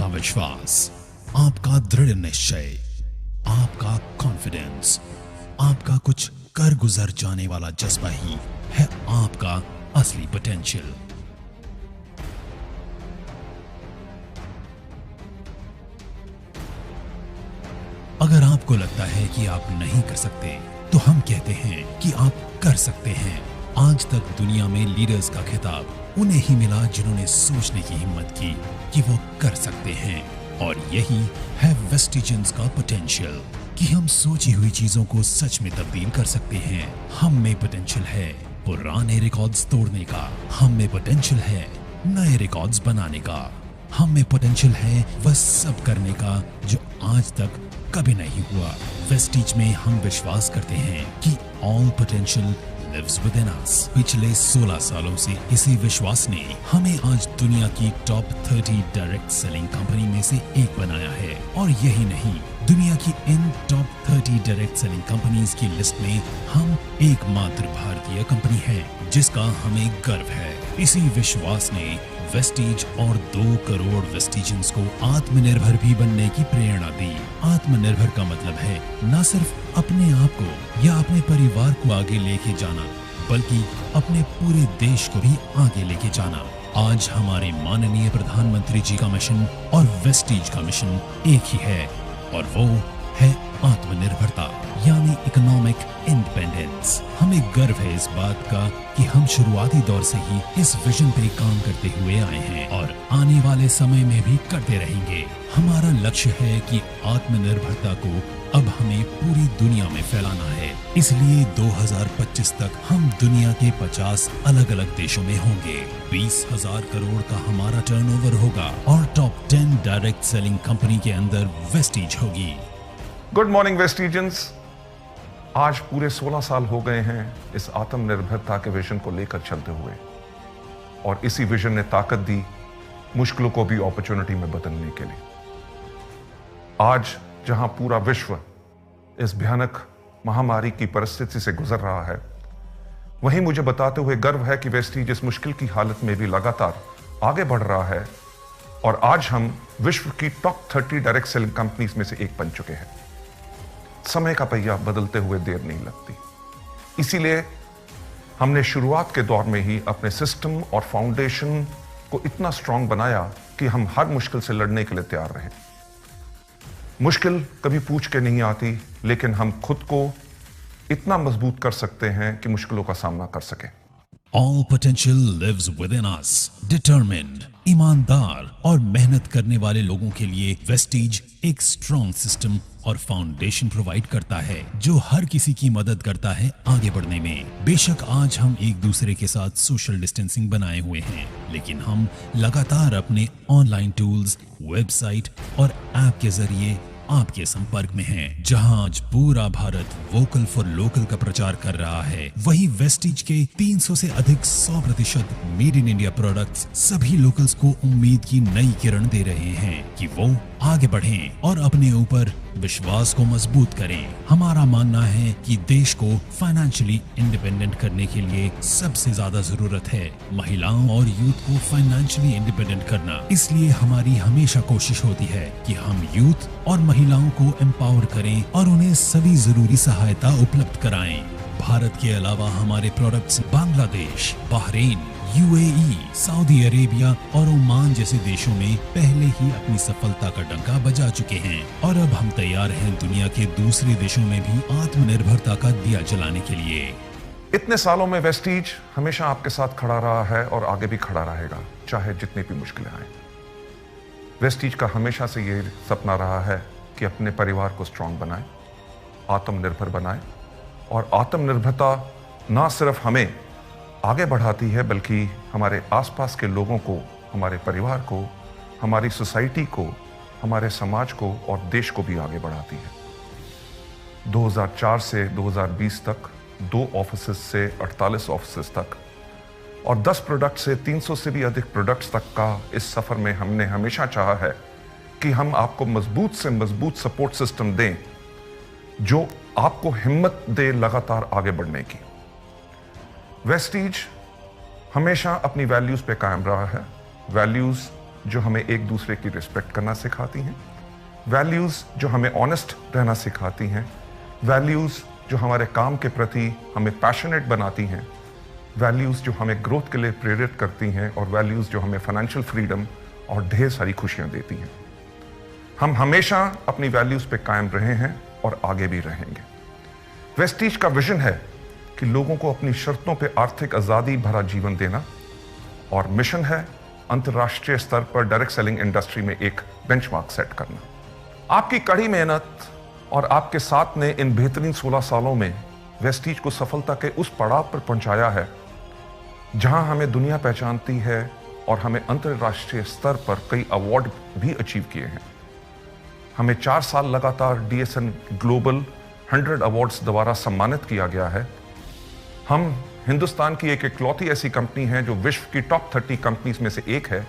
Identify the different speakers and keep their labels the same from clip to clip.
Speaker 1: आपका विश्वास, आपका दृढ़ निश्चय, आपका कॉन्फिडेंस, आपका कुछ कर गुजर जाने वाला जज्बा ही है आपका असली पोटेंशियल। अगर आपको लगता है कि आप नहीं कर सकते, तो हम कहते हैं कि आप कर सकते हैं। आज तक दुनिया में लीडर्स का खिताब उन्हें ही मिला जिन्होंने सोचने की हिम्मत की कि वो कर सकते हैं। और यही है वेस्टिजेंस का पोटेंशियल, कि हम सोची हुई चीजों को सच में तब्दील कर सकते हैं। हम में पोटेंशियल है पुराने रिकॉर्ड्स तोड़ने का, हम में पोटेंशियल है नए रिकॉर्ड्स बनाने का, हम में पोटेंशियल है वह सब करने का जो आज तक कभी नहीं हुआ। वेस्टीज में हम विश्वास करते हैं कि all potential lives within us. पिछले 16 सालों से इसी विश्वास ने हमें आज दुनिया की टॉप 30 डायरेक्ट सेलिंग कंपनी में से एक बनाया है। और यही नहीं, दुनिया की इन टॉप 30 डायरेक्ट सेलिंग कंपनीज की लिस्ट में हम एकमात्र भारतीय कंपनी है जिसका हमें गर्व है। इसी विश्वास ने वेस्टीज और 2 करोड़ वेस्टिजियंस को आत्मनिर्भर भी बनने की प्रेरणा दी। आत्मनिर्भर का मतलब है न सिर्फ अपने आप को या अपने परिवार को आगे लेके जाना, बल्कि अपने पूरे देश को भी आगे लेके जाना। आज हमारे माननीय प्रधानमंत्री जी का मिशन और वेस्टीज का मिशन एक ही है, और वो है आत्मनिर्भरता, यानी इकोनॉमिक इंडिपेंडेंस। हमें गर्व है इस बात का कि हम शुरुआती दौर से ही इस विजन पे काम करते हुए आए हैं और आने वाले समय में भी करते रहेंगे। हमारा लक्ष्य है कि आत्मनिर्भरता को अब हमें पूरी दुनिया में फैलाना है। इसलिए 2025 तक हम दुनिया के 50 अलग अलग देशों में होंगे। 20,000 करोड़ का हमारा टर्नओवर होगा और टॉप 10 डायरेक्ट सेलिंग कंपनी के अंदर वेस्टीज होगी।
Speaker 2: Good morning Vestigians. आज पूरे 16 साल हो गए हैं इस आत्मनिर्भरता के विजन को लेकर चलते हुए, और इसी विजन ने ताकत दी मुश्किलों को भी अपॉर्चुनिटी में बदलने के लिए। आज जहां पूरा विश्व इस भयानक महामारी की परिस्थिति से गुजर रहा है, वहीं मुझे बताते हुए गर्व है कि वेस्टीज इस मुश्किल की हालत में भी लगातार आगे बढ़ रहा है, और आज हम विश्व की टॉप 30 डायरेक्ट सेलिंग कंपनीज में से एक बन चुके हैं। समय का पहिया बदलते हुए देर नहीं लगती, इसीलिए हमने शुरुआत के दौर में ही अपने सिस्टम और फाउंडेशन को इतना स्ट्रांग बनाया कि हम हर मुश्किल से लड़ने के लिए तैयार रहे। मुश्किल कभी पूछ के नहीं आती, लेकिन हम खुद को इतना मजबूत कर सकते हैं कि मुश्किलों का सामना कर सकें।
Speaker 1: All potential lives within us. Determined, ईमानदार और मेहनत करने वाले लोगों के लिए वेस्टीज एक स्ट्रॉन्ग सिस्टम और फाउंडेशन प्रोवाइड करता है जो हर किसी की मदद करता है आगे बढ़ने में। बेशक आज हम एक दूसरे के साथ सोशल डिस्टेंसिंग बनाए हुए हैं, लेकिन हम लगातार अपने ऑनलाइन टूल्स, वेबसाइट और ऐप के जरिए आपके संपर्क में हैं। जहां आज पूरा भारत वोकल फॉर लोकल का प्रचार कर रहा है, वहीं वेस्टीज के 300 से अधिक 100% मेड इन इंडिया प्रोडक्ट्स सभी लोकल्स को उम्मीद की नई किरण दे रहे हैं कि वो आगे बढ़ें और अपने ऊपर विश्वास को मजबूत करें। हमारा मानना है कि देश को फाइनेंशियली इंडिपेंडेंट करने के लिए सबसे ज्यादा जरूरत है महिलाओं और यूथ को फाइनेंशियली इंडिपेंडेंट करना। इसलिए हमारी हमेशा कोशिश होती है कि हम यूथ और महिलाओं को एम्पावर करें और उन्हें सभी जरूरी सहायता उपलब्ध कराएं। भारत के अलावा हमारे products Bangladesh, Bahrain, UAE, Saudi Arabia और ओमान जैसे देशों में पहले ही अपनी सफलता का डंका बजा चुके हैं, और अब हम तैयार हैं दुनिया के दूसरे देशों में भी आत्मनिर्भरता का दिया जलाने के लिए।
Speaker 2: इतने सालों में वेस्टीज हमेशा आपके साथ खड़ा रहा है और आगे भी खड़ा रहेगा, चाहे जितनी भी मुश्किलें आए। वेस्टीज का हमेशा से ये सपना रहा है कि अपने परिवार को स्ट्रांग बनाए, आत्मनिर्भर बनाए, और आत्मनिर्भरता ना सिर्फ हमें आगे बढ़ाती है बल्कि हमारे आसपास के लोगों को, हमारे परिवार को, हमारी सोसाइटी को, हमारे समाज को और देश को भी आगे बढ़ाती है। 2004 से 2020 तक 2 ऑफिसेस से 48 ऑफिसेस तक और 10 प्रोडक्ट से 300 से भी अधिक प्रोडक्ट्स तक का इस सफर में हमने हमेशा चाहा है कि हम आपको मजबूत से मजबूत सपोर्ट सिस्टम दें जो आपको हिम्मत दे लगातार आगे बढ़ने की। वेस्टीज हमेशा अपनी वैल्यूज पे कायम रहा है। वैल्यूज जो हमें एक दूसरे की रिस्पेक्ट करना सिखाती हैं, वैल्यूज़ जो हमें ऑनेस्ट रहना सिखाती हैं, वैल्यूज़ जो हमारे काम के प्रति हमें पैशनेट बनाती हैं, वैल्यूज़ जो हमें ग्रोथ के लिए प्रेरित करती हैं, और वैल्यूज़ जो हमें फाइनेंशियल फ्रीडम और ढेर सारी खुशियां देती हैं। हम हमेशा अपनी वैल्यूज़ पे कायम रहे हैं और आगे भी रहेंगे। वेस्टीज का विजन है कि लोगों को अपनी शर्तों पे आर्थिक आज़ादी भरा जीवन देना, और मिशन है अंतर्राष्ट्रीय स्तर पर डायरेक्ट सेलिंग इंडस्ट्री में एक बेंचमार्क सेट करना। आपकी कड़ी मेहनत और आपके साथ ने इन बेहतरीन 16 सालों में वेस्टीज को सफलता के उस पड़ाव पर पहुंचाया है जहां हमें दुनिया पहचानती है, और हमें अंतर्राष्ट्रीय स्तर पर कई अवार्ड भी अचीव किए हैं। हमें 4 साल लगातार DSN ग्लोबल 100 अवार्ड्स द्वारा सम्मानित किया गया है। हम हिंदुस्तान की एक इकलौती ऐसी कंपनी है जो विश्व की टॉप 30 कंपनीज में से एक है,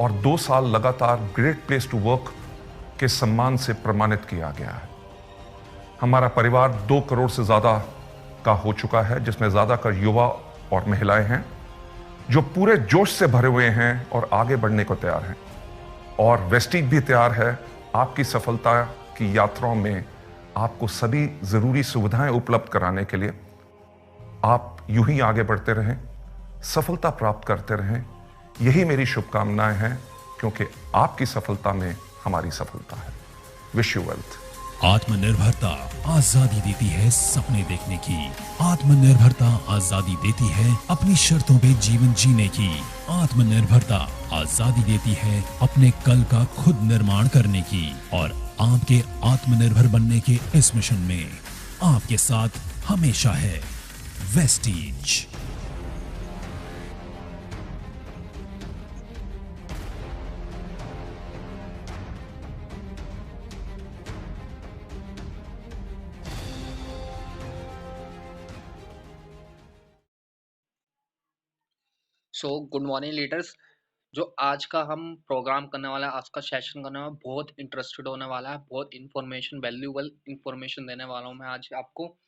Speaker 2: और 2 साल लगातार ग्रेट प्लेस टू वर्क के सम्मान से प्रमाणित किया गया है। हमारा परिवार 2 करोड़ से ज्यादा का हो चुका है, जिसमें ज्यादातर युवा और महिलाएं हैं जो पूरे जोश से भरे हुए हैं और आगे बढ़ने को तैयार हैं। और वेस्टीज भी तैयार है आपकी सफलता की यात्राओं में आपको सभी जरूरी सुविधाएं उपलब्ध कराने के लिए। आप यूं ही आगे बढ़ते रहें, सफलता प्राप्त करते रहें, यही मेरी शुभकामनाएं हैं, क्योंकि आपकी सफलता में हमारी सफलता है। Wish you wealth.
Speaker 1: आत्मनिर्भरता आजादी देती है सपने देखने की। आत्मनिर्भरता आजादी देती है अपनी शर्तों पे जीवन जीने की। आत्मनिर्भरता आजादी देती है अपने कल का खुद निर्माण करने की। और आपके आत्मनिर्भर बनने के इस मिशन में आपके साथ हमेशा है Vestige.
Speaker 3: So good morning leaders. जो आज का हम प्रोग्राम करने वाला है, आज का सेशन करने वाला, बहुत इंटरेस्टेड होने वाला है। बहुत इन्फॉर्मेशन, वैल्यूएबल इन्फॉर्मेशन देने वाला हूँ मैं आज आपको।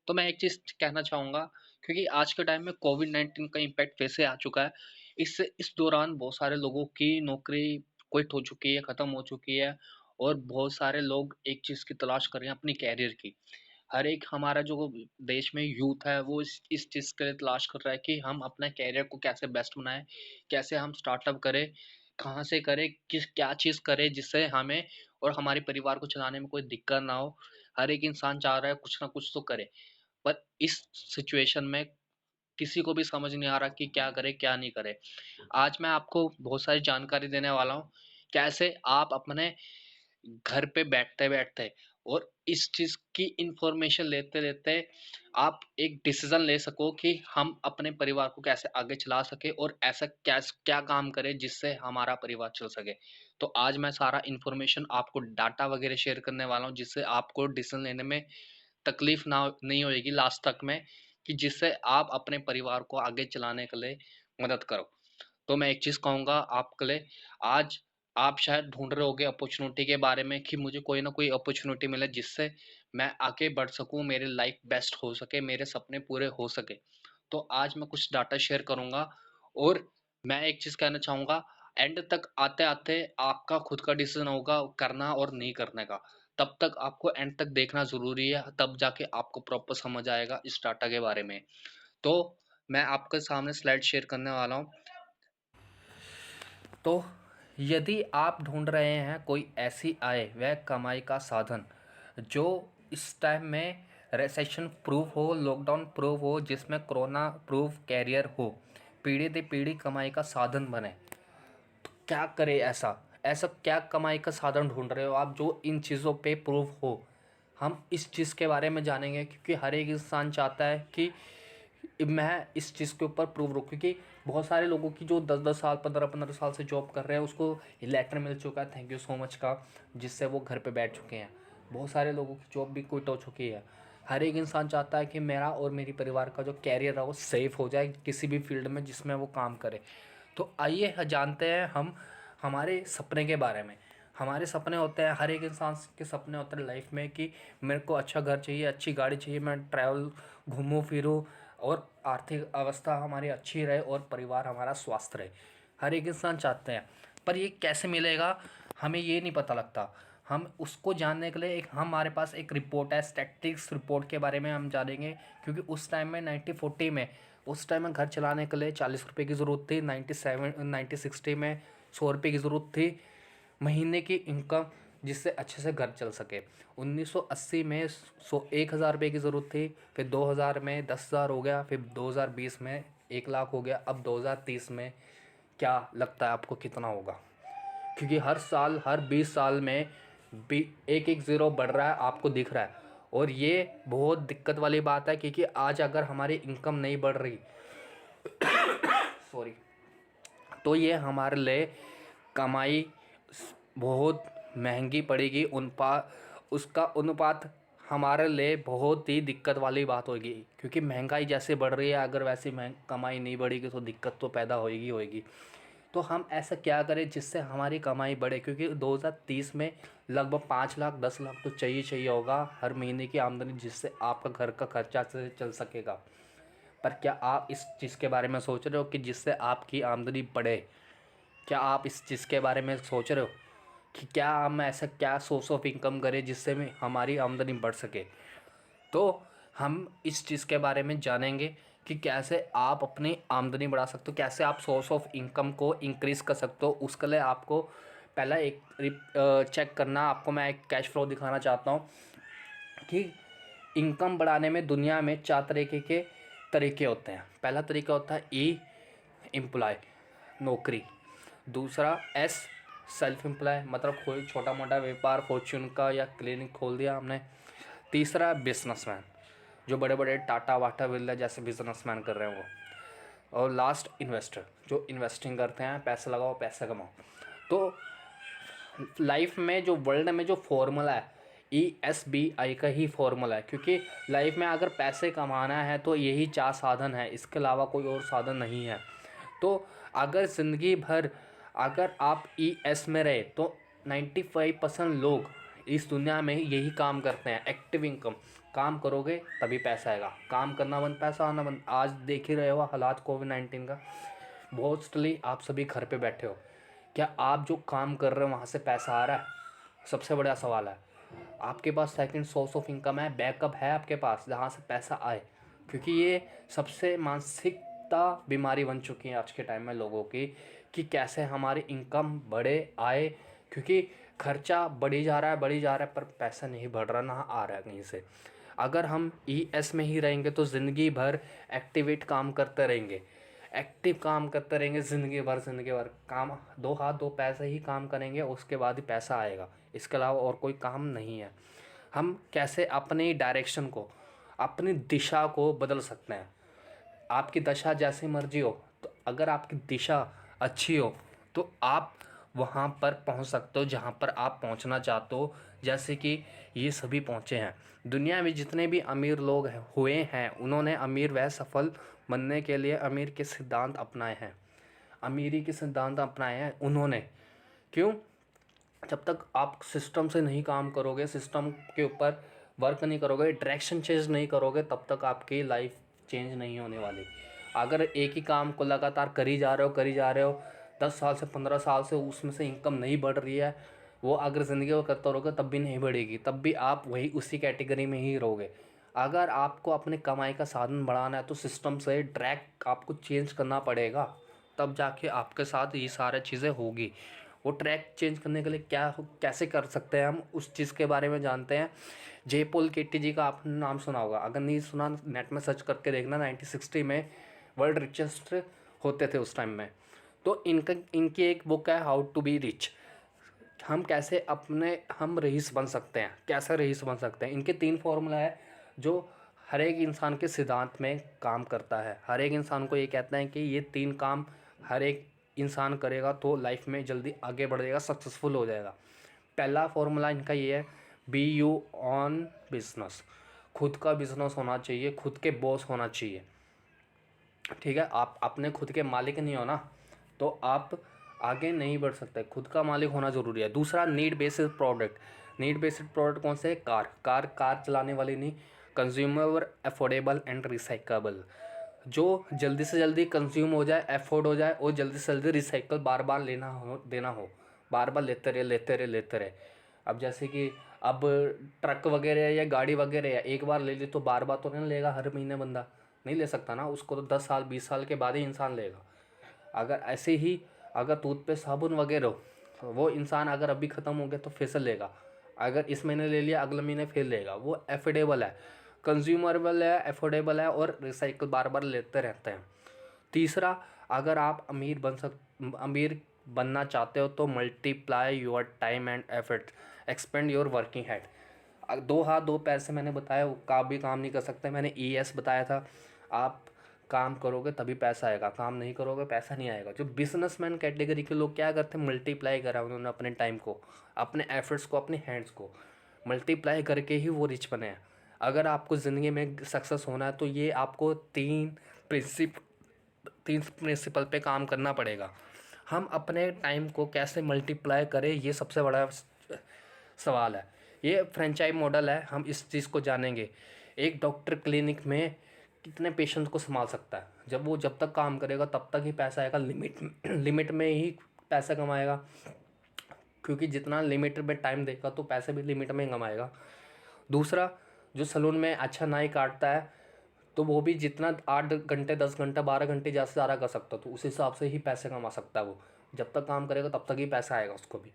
Speaker 3: तो मैं एक चीज़ कहना चाहूँगा, क्योंकि आज के टाइम में कोविड-19 का इम्पैक्ट वैसे आ चुका है। इस दौरान बहुत सारे लोगों की नौकरी क्विट हो चुकी है, ख़त्म हो चुकी है, और बहुत सारे लोग एक चीज़ की तलाश कर रहे हैं, अपनी कैरियर की। हर एक हमारा जो देश में यूथ है वो इस चीज़ के लिए तलाश कर रहा है कि हम अपना कैरियर को कैसे बेस्ट बनाएं, कैसे हम स्टार्टअप करें, कहाँ से करें, किस क्या चीज़ करें जिससे हमें और हमारे परिवार को चलाने में कोई दिक्कत ना हो। हर एक इंसान चाह रहा है कुछ ना कुछ तो करे, पर इस सिचुएशन में किसी को भी समझ नहीं आ रहा कि क्या करे क्या नहीं करे। आज मैं आपको बहुत सारी जानकारी देने वाला हूँ, कैसे आप अपने घर पे बैठते-बैठते और इस चीज़ की इन्फॉर्मेशन लेते-लेते आप एक डिसीज़न ले सको कि हम अपने परिवार को कैसे आगे चला सकें और ऐसा क्या काम करें जिससे हमारा परिवार चल सके। तो आज मैं सारा इन्फॉर्मेशन आपको डाटा वगैरह शेयर करने वाला हूँ, जिससे आपको डिसीज़न लेने में तकलीफ ना नहीं होएगी लास्ट तक में, कि जिससे आप अपने परिवार को आगे चलाने के लिए मदद करो। तो मैं एक चीज़ कहूँगा आपके लिए, आज आप शायद ढूँढ रहे होंगे अपॉर्चुनिटी के बारे में कि मुझे कोई ना कोई अपॉर्चुनिटी मिले जिससे मैं आगे बढ़ सकूँ, मेरी लाइफ बेस्ट हो सके, मेरे सपने पूरे हो सके। तो आज मैं कुछ डाटा शेयर करूँगा, और मैं एक चीज़ कहना चाहूँगा, एंड तक आते-आते आपका खुद का डिसीज़न होगा करना और नहीं करने का। तब तक आपको एंड तक देखना ज़रूरी है, तब जाके आपको प्रॉपर समझ आएगा इस डाटा के बारे में। तो मैं आपके सामने स्लाइड शेयर करने वाला हूँ। तो यदि आप ढूंढ रहे हैं कोई ऐसी आय व कमाई का साधन जो इस टाइम में रिसेशन प्रूफ हो, लॉकडाउन प्रूफ हो, जिसमें कोरोना प्रूफ कैरियर हो, पीढ़ी दर पीढ़ी कमाई का साधन बने, तो क्या करें? ऐसा ऐसा क्या कमाई का साधन ढूंढ रहे हो आप जो इन चीज़ों पे प्रूफ हो? हम इस चीज़ के बारे में जानेंगे, क्योंकि हर एक इंसान चाहता है कि मैं इस चीज़ के ऊपर प्रूव रूँ, क्योंकि बहुत सारे लोगों की जो 10-10 साल 15-15 साल से जॉब कर रहे हैं, उसको लेटर मिल चुका है थैंक यू सो मच का, जिससे वो घर पे बैठ चुके हैं। बहुत सारे लोगों की जॉब भी क्विट हो चुकी है। हर एक इंसान चाहता है कि मेरा और मेरी परिवार का जो कैरियर है वो सेफ हो जाए किसी भी फील्ड में जिसमें वो काम करे। तो आइए जानते हैं हम हमारे सपने के बारे में। हमारे सपने होते हैं, हर एक इंसान के सपने होते हैं लाइफ में कि मेरे को अच्छा घर चाहिए, अच्छी गाड़ी चाहिए, मैं ट्रैवल घूमूं फिरूं, और आर्थिक अवस्था हमारी अच्छी रहे और परिवार हमारा स्वस्थ रहे। हर एक इंसान चाहते हैं। पर ये कैसे मिलेगा हमें ये नहीं पता लगता। हम उसको जानने के लिए एक हमारे पास एक रिपोर्ट है, स्टैटिस्टिक्स रिपोर्ट के बारे में हम जानेंगे। क्योंकि उस टाइम में 1940 में, उस टाइम में घर चलाने के लिए 40 रुपये की ज़रूरत थी। 1960 में 100 रुपये की ज़रूरत थी महीने की इनकम, जिससे अच्छे से घर चल सके। 1980 में 1000 रुपये की ज़रूरत थी, फिर 2000 में 10,000 हो गया, फिर 2020 में 1 लाख हो गया। अब 2030 में क्या लगता है आपको कितना होगा? क्योंकि हर साल, हर 20 साल में एक एक ज़ीरो बढ़ रहा है, आपको दिख रहा है। और ये बहुत दिक्कत वाली बात है, क्योंकि आज अगर हमारी इनकम नहीं बढ़ रही सॉरी, तो ये हमारे लिए कमाई बहुत महंगी पड़ेगी। उसका अनुपात हमारे लिए बहुत ही दिक्कत वाली बात होगी। क्योंकि महंगाई जैसे बढ़ रही है, अगर वैसी कमाई नहीं बढ़ेगी तो दिक्कत तो पैदा होएगी। तो हम ऐसा क्या करें जिससे हमारी कमाई बढ़े? क्योंकि 2030 में लगभग 5 लाख 10 लाख तो चाहिए होगा हर महीने की आमदनी, जिससे आपका घर का खर्चा से चल सकेगा। पर क्या आप इस चीज़ के बारे में सोच रहे हो कि जिससे आपकी आमदनी बढ़े? क्या आप इस चीज़ के बारे में सोच रहे हो कि क्या हम ऐसा क्या सोर्स ऑफ इनकम करें जिससे में हमारी आमदनी बढ़ सके? तो हम इस चीज़ के बारे में जानेंगे कि कैसे आप अपनी आमदनी बढ़ा सकते हो, कैसे आप सोर्स ऑफ इनकम को इंक्रीज़ कर सकते हो। उसके लिए आपको पहला एक चेक करना, आपको मैं एक कैश फ्लो दिखाना चाहता हूँ कि इनकम बढ़ाने में दुनिया में 4 तरीके के तरीके होते हैं। पहला तरीका होता है एम्प्लॉय, नौकरी। दूसरा सेल्फ एम्प्लॉय, मतलब कोई छोटा मोटा व्यापार, फॉर्च्यून का या क्लिनिक खोल दिया हमने। तीसरा बिजनेसमैन, जो बड़े बड़े टाटा वाटा बिरला जैसे बिजनेसमैन कर रहे हैं वो। और लास्ट इन्वेस्टर, जो इन्वेस्टिंग करते हैं, पैसे लगाओ पैसे कमाओ। तो लाइफ में जो वर्ल्ड में जो फॉर्मूला है ESBI का ही फॉर्मूला है। क्योंकि लाइफ में अगर पैसे कमाना है तो यही 4 साधन है, इसके अलावा कोई और साधन नहीं है। तो अगर ज़िंदगी भर अगर आप ES में रहे तो 95% लोग इस दुनिया में यही काम करते हैं, एक्टिव इनकम। काम करोगे तभी पैसा आएगा, काम करना बंद पैसा आना बंद। आज देख ही रहे हो हालात कोविड-19 का, मोस्टली आप सभी घर पे बैठे हो। क्या आप जो काम कर रहे हो वहाँ से पैसा आ रहा है? सबसे बड़ा सवाल है। आपके पास सेकंड सोर्स ऑफ इनकम है, बैकअप है आपके पास जहाँ से पैसा आए? क्योंकि ये सबसे मानसिकता बीमारी बन चुकी है आज के टाइम में लोगों की, कि कैसे हमारी इनकम बढ़े आए। क्योंकि खर्चा बढ़ी जा रहा है पर पैसा नहीं बढ़ रहा, ना आ रहा है कहीं से। अगर हम ES में ही रहेंगे तो ज़िंदगी भर एक्टिव काम करते रहेंगे ज़िंदगी भर काम, 2 हाथ 2 पैसे ही काम करेंगे, उसके बाद ही पैसा आएगा। इसके अलावा और कोई काम नहीं है। हम कैसे अपनी डायरेक्शन को, अपनी दिशा को बदल सकते हैं? आपकी दशा जैसी मर्जी हो, तो अगर आपकी दिशा अच्छी हो तो आप वहाँ पर पहुँच सकते हो जहाँ पर आप पहुँचना चाहते हो। जैसे कि ये सभी पहुँचे हैं। दुनिया में जितने भी अमीर लोग हुए हैं, उन्होंने अमीर व सफल बनने के लिए अमीर के सिद्धांत अपनाए हैं, अमीरी के सिद्धांत अपनाए हैं उन्होंने। क्यों? जब तक आप सिस्टम से नहीं काम करोगे, सिस्टम के ऊपर वर्क नहीं करोगे, डायरेक्शन चेंज नहीं करोगे, तब तक आपकी लाइफ चेंज नहीं होने वाली। अगर एक ही काम को लगातार करी जा रहे हो 10 साल से 15 साल से, उसमें से इनकम नहीं बढ़ रही है, वो अगर ज़िंदगी को करते रहोगे तब भी नहीं बढ़ेगी, तब भी आप वही उसी कैटेगरी में ही रहोगे। अगर आपको अपने कमाई का साधन बढ़ाना है तो सिस्टम से ट्रैक आपको चेंज करना पड़ेगा, तब जाके आपके साथ ये सारी चीज़ें होगी। वो ट्रैक चेंज करने के लिए कैसे कर सकते हैं हम, उस चीज़ के बारे में जानते हैं। जे पॉल केटी जी का आपने नाम सुना होगा, अगर नहीं सुना नेट में सर्च करके देखना। 1960 में वर्ल्ड रिचेस्ट होते थे उस टाइम में। तो इनकी एक बुक है हाउ टू बी रिच, हम रईस बन सकते हैं, कैसे रईस बन सकते हैं। इनके 3 फॉर्मूला है जो हर एक इंसान के सिद्धांत में काम करता है। हर एक इंसान को ये कहते हैं कि ये 3 काम हर एक इंसान करेगा तो लाइफ में जल्दी आगे बढ़ जाएगा, सक्सेसफुल हो जाएगा। पहला फॉर्मूला इनका ये है, बी यू ऑन बिजनेस। खुद का बिजनेस होना चाहिए, खुद के बॉस होना चाहिए। ठीक है, आप अपने खुद के मालिक नहीं हो ना, तो आप आगे नहीं बढ़ सकते। खुद का मालिक होना ज़रूरी है। दूसरा, need based product. Need based product कौन से? कार चलाने वाली नहीं, कंज्यूमर, अफोर्डेबल एंड रिसाइकेबल। जो जल्दी से जल्दी कंज्यूम हो जाए, एफोर्ड हो जाए और जल्दी से जल्दी रिसाइकल बार बार लेना हो, देना हो, बार बार लेते रहे लेते रहे लेते रहे। अब जैसे कि अब ट्रक वगैरह या गाड़ी वगैरह है, एक बार ले ली तो बार बार तो नहीं लेगा, हर महीने बंदा नहीं ले सकता ना, उसको तो 10 साल 20 साल के बाद ही इंसान लेगा। अगर ऐसे ही अगर टूथपेस्ट साबुन वगैरह हो, तो वो इंसान अगर अभी ख़त्म हो गया तो फिर से लेगा, अगर इस महीने ले लिया अगले महीने फिर लेगा। वो एफोर्डेबल है, कंज्यूमरेबल है, एफोर्डेबल है और रिसाइकल बार बार लेते रहते हैं। तीसरा, अगर आप अमीर बनना चाहते हो तो multiply your time and effort, expand your working head. दो हाथ दो पैर से मैंने बताया, वो का भी काम नहीं कर सकते। मैंने ES बताया था, आप काम करोगे तभी पैसा आएगा, काम नहीं करोगे पैसा नहीं आएगा। जो बिजनेसमैन कैटेगरी के लोग क्या करते हैं, मल्टीप्लाई करा उन्होंने अपने टाइम को, अपने एफर्ट्स को, अपने हैंड्स को मल्टीप्लाई करके ही वो रिच बने हैं। अगर आपको ज़िंदगी में सक्सेस होना है तो ये आपको तीन प्रिंसिपल पे काम करना पड़ेगा। हम अपने टाइम को कैसे मल्टीप्लाई करें, ये सबसे बड़ा सवाल है। ये फ्रेंचाइज मॉडल है, हम इस चीज़ को जानेंगे। एक डॉक्टर क्लिनिक में कितने पेशेंट को संभाल सकता है, जब तक काम करेगा तब तक ही पैसा आएगा, लिमिट में ही पैसा कमाएगा, क्योंकि जितना लिमिट में टाइम देगा तो पैसे भी लिमिट में कमाएगा। दूसरा, जो सलून में अच्छा नाई काटता है तो वो भी जितना 8 घंटे 10 घंटे 12 घंटे ज़्यादा से ज़्यादा कर सकता, तो उस हिसाब से ही पैसे कमा सकता है। वो जब तक काम करेगा तब तक ही पैसा आएगा उसको भी।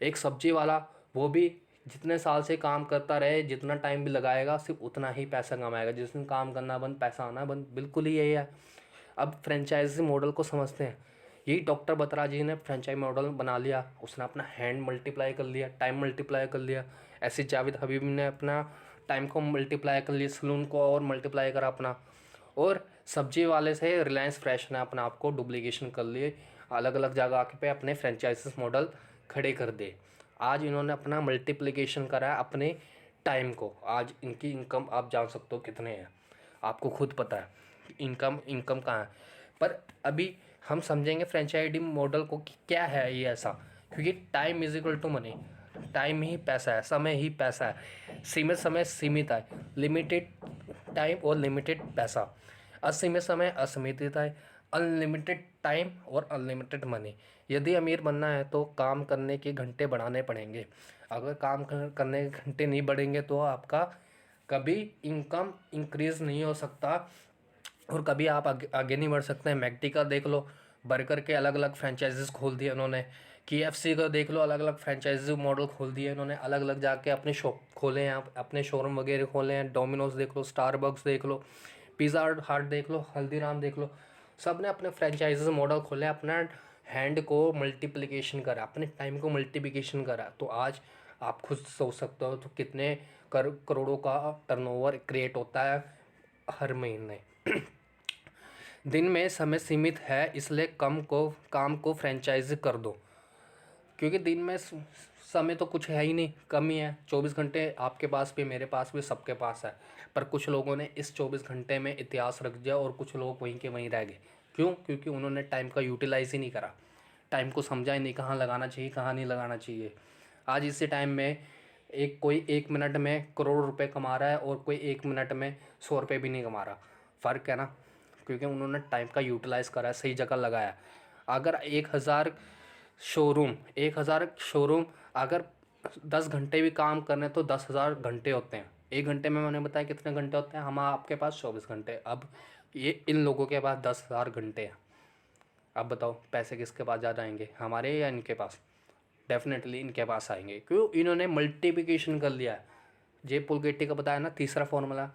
Speaker 3: एक सब्जी वाला, वो भी जितने साल से काम करता रहे, जितना टाइम भी लगाएगा सिर्फ उतना ही पैसा कमाएगा। जिस दिन काम करना बंद, पैसा आना बंद, बिल्कुल ही यही है। अब फ्रेंचाइजी मॉडल को समझते हैं। यही डॉक्टर बत्रा जी ने फ्रेंचाइज मॉडल बना लिया, उसने अपना हैंड मल्टीप्लाई कर लिया, टाइम मल्टीप्लाई कर लिया। ऐसे जावेद हबीब ने अपना टाइम को मल्टीप्लाई कर लिया, सलून को और मल्टीप्लाई करा अपना। और सब्जी वाले से रिलायंस फ्रेश ने अपना आप को डुप्लीकेशन कर लिए, अलग अलग जगह पे अपने फ्रेंचाइजीज मॉडल खड़े कर दे। आज इन्होंने अपना मल्टीप्लिकेशन करा है अपने टाइम को। आज इनकी इनकम आप जान सकते हो कितने हैं, आपको खुद पता है इनकम कहाँ है। पर अभी हम समझेंगे फ्रेंचाइजी मॉडल को कि क्या है ये ऐसा, क्योंकि time is equal to money. Time ही पैसा है, समय ही पैसा है। सीमित समय सीमित है, लिमिटेड टाइम और लिमिटेड पैसा। असीमित समय असीमित है, अनलिमिटेड टाइम और अनलिमिटेड मनी। यदि अमीर बनना है तो काम करने के घंटे बढ़ाने पड़ेंगे। अगर काम करने के घंटे नहीं बढ़ेंगे तो आपका कभी इनकम इंक्रीज़ नहीं हो सकता और कभी आप आगे नहीं बढ़ सकते हैं। मैकडी का देख लो, बर्गर के अलग अलग फ्रेंचाइजीज खोल दिए उन्होंने। KFC का देख लो, अलग अलग फ्रेंचाइजी मॉडल खोल दिए उन्होंने, अलग अलग जाके अपने शॉप खोले हैं, अपने शोरूम वगैरह खोले हैं। डोमिनोज देख लो, स्टारबक्स देख लो, पिज़्ज़ा हट देख लो, हल्दीराम देख लो, सब ने अपने फ्रेंचाइजी मॉडल खोले, अपना हैंड को मल्टीप्लिकेशन करा, अपने टाइम को मल्टीप्लिकेशन करा। तो आज आप खुद सोच सकते हो तो कितने करोड़ों का टर्नओवर क्रिएट होता है हर महीने। दिन में समय सीमित है, इसलिए काम को फ्रेंचाइजी कर दो, क्योंकि दिन में समय तो कुछ है ही नहीं, कम ही है। 24 घंटे आपके पास भी, मेरे पास भी, सबके पास है। पर कुछ लोगों ने इस 24 घंटे में इतिहास रख दिया और कुछ लोग वहीं के वहीं रह गए। क्यों? क्योंकि उन्होंने टाइम का यूटिलाइज़ ही नहीं करा, टाइम को समझा ही नहीं, कहाँ लगाना चाहिए कहाँ नहीं लगाना चाहिए। आज इसी टाइम में कोई 1 मिनट में करोड़ रुपए कमा रहा है और कोई 1 मिनट में 100 रुपये भी नहीं कमा रहा। फ़र्क है ना, क्योंकि उन्होंने टाइम का यूटिलाइज़ करा, सही जगह लगाया। अगर 1000 शोरूम अगर 10 घंटे भी काम करने तो 10,000 घंटे होते हैं। 1 घंटे में मैंने बताया कितने घंटे होते हैं, हम आपके पास 24 घंटे। अब ये इन लोगों के पास 10,000 घंटे हैं। अब बताओ पैसे किसके पास ज़्यादा आएंगे, हमारे या इनके पास? डेफिनेटली इनके पास आएंगे। क्यों? इन्होंने मल्टीप्लिकेशन कर लिया है। जे पुलगेट्टी का बताया ना तीसरा formula,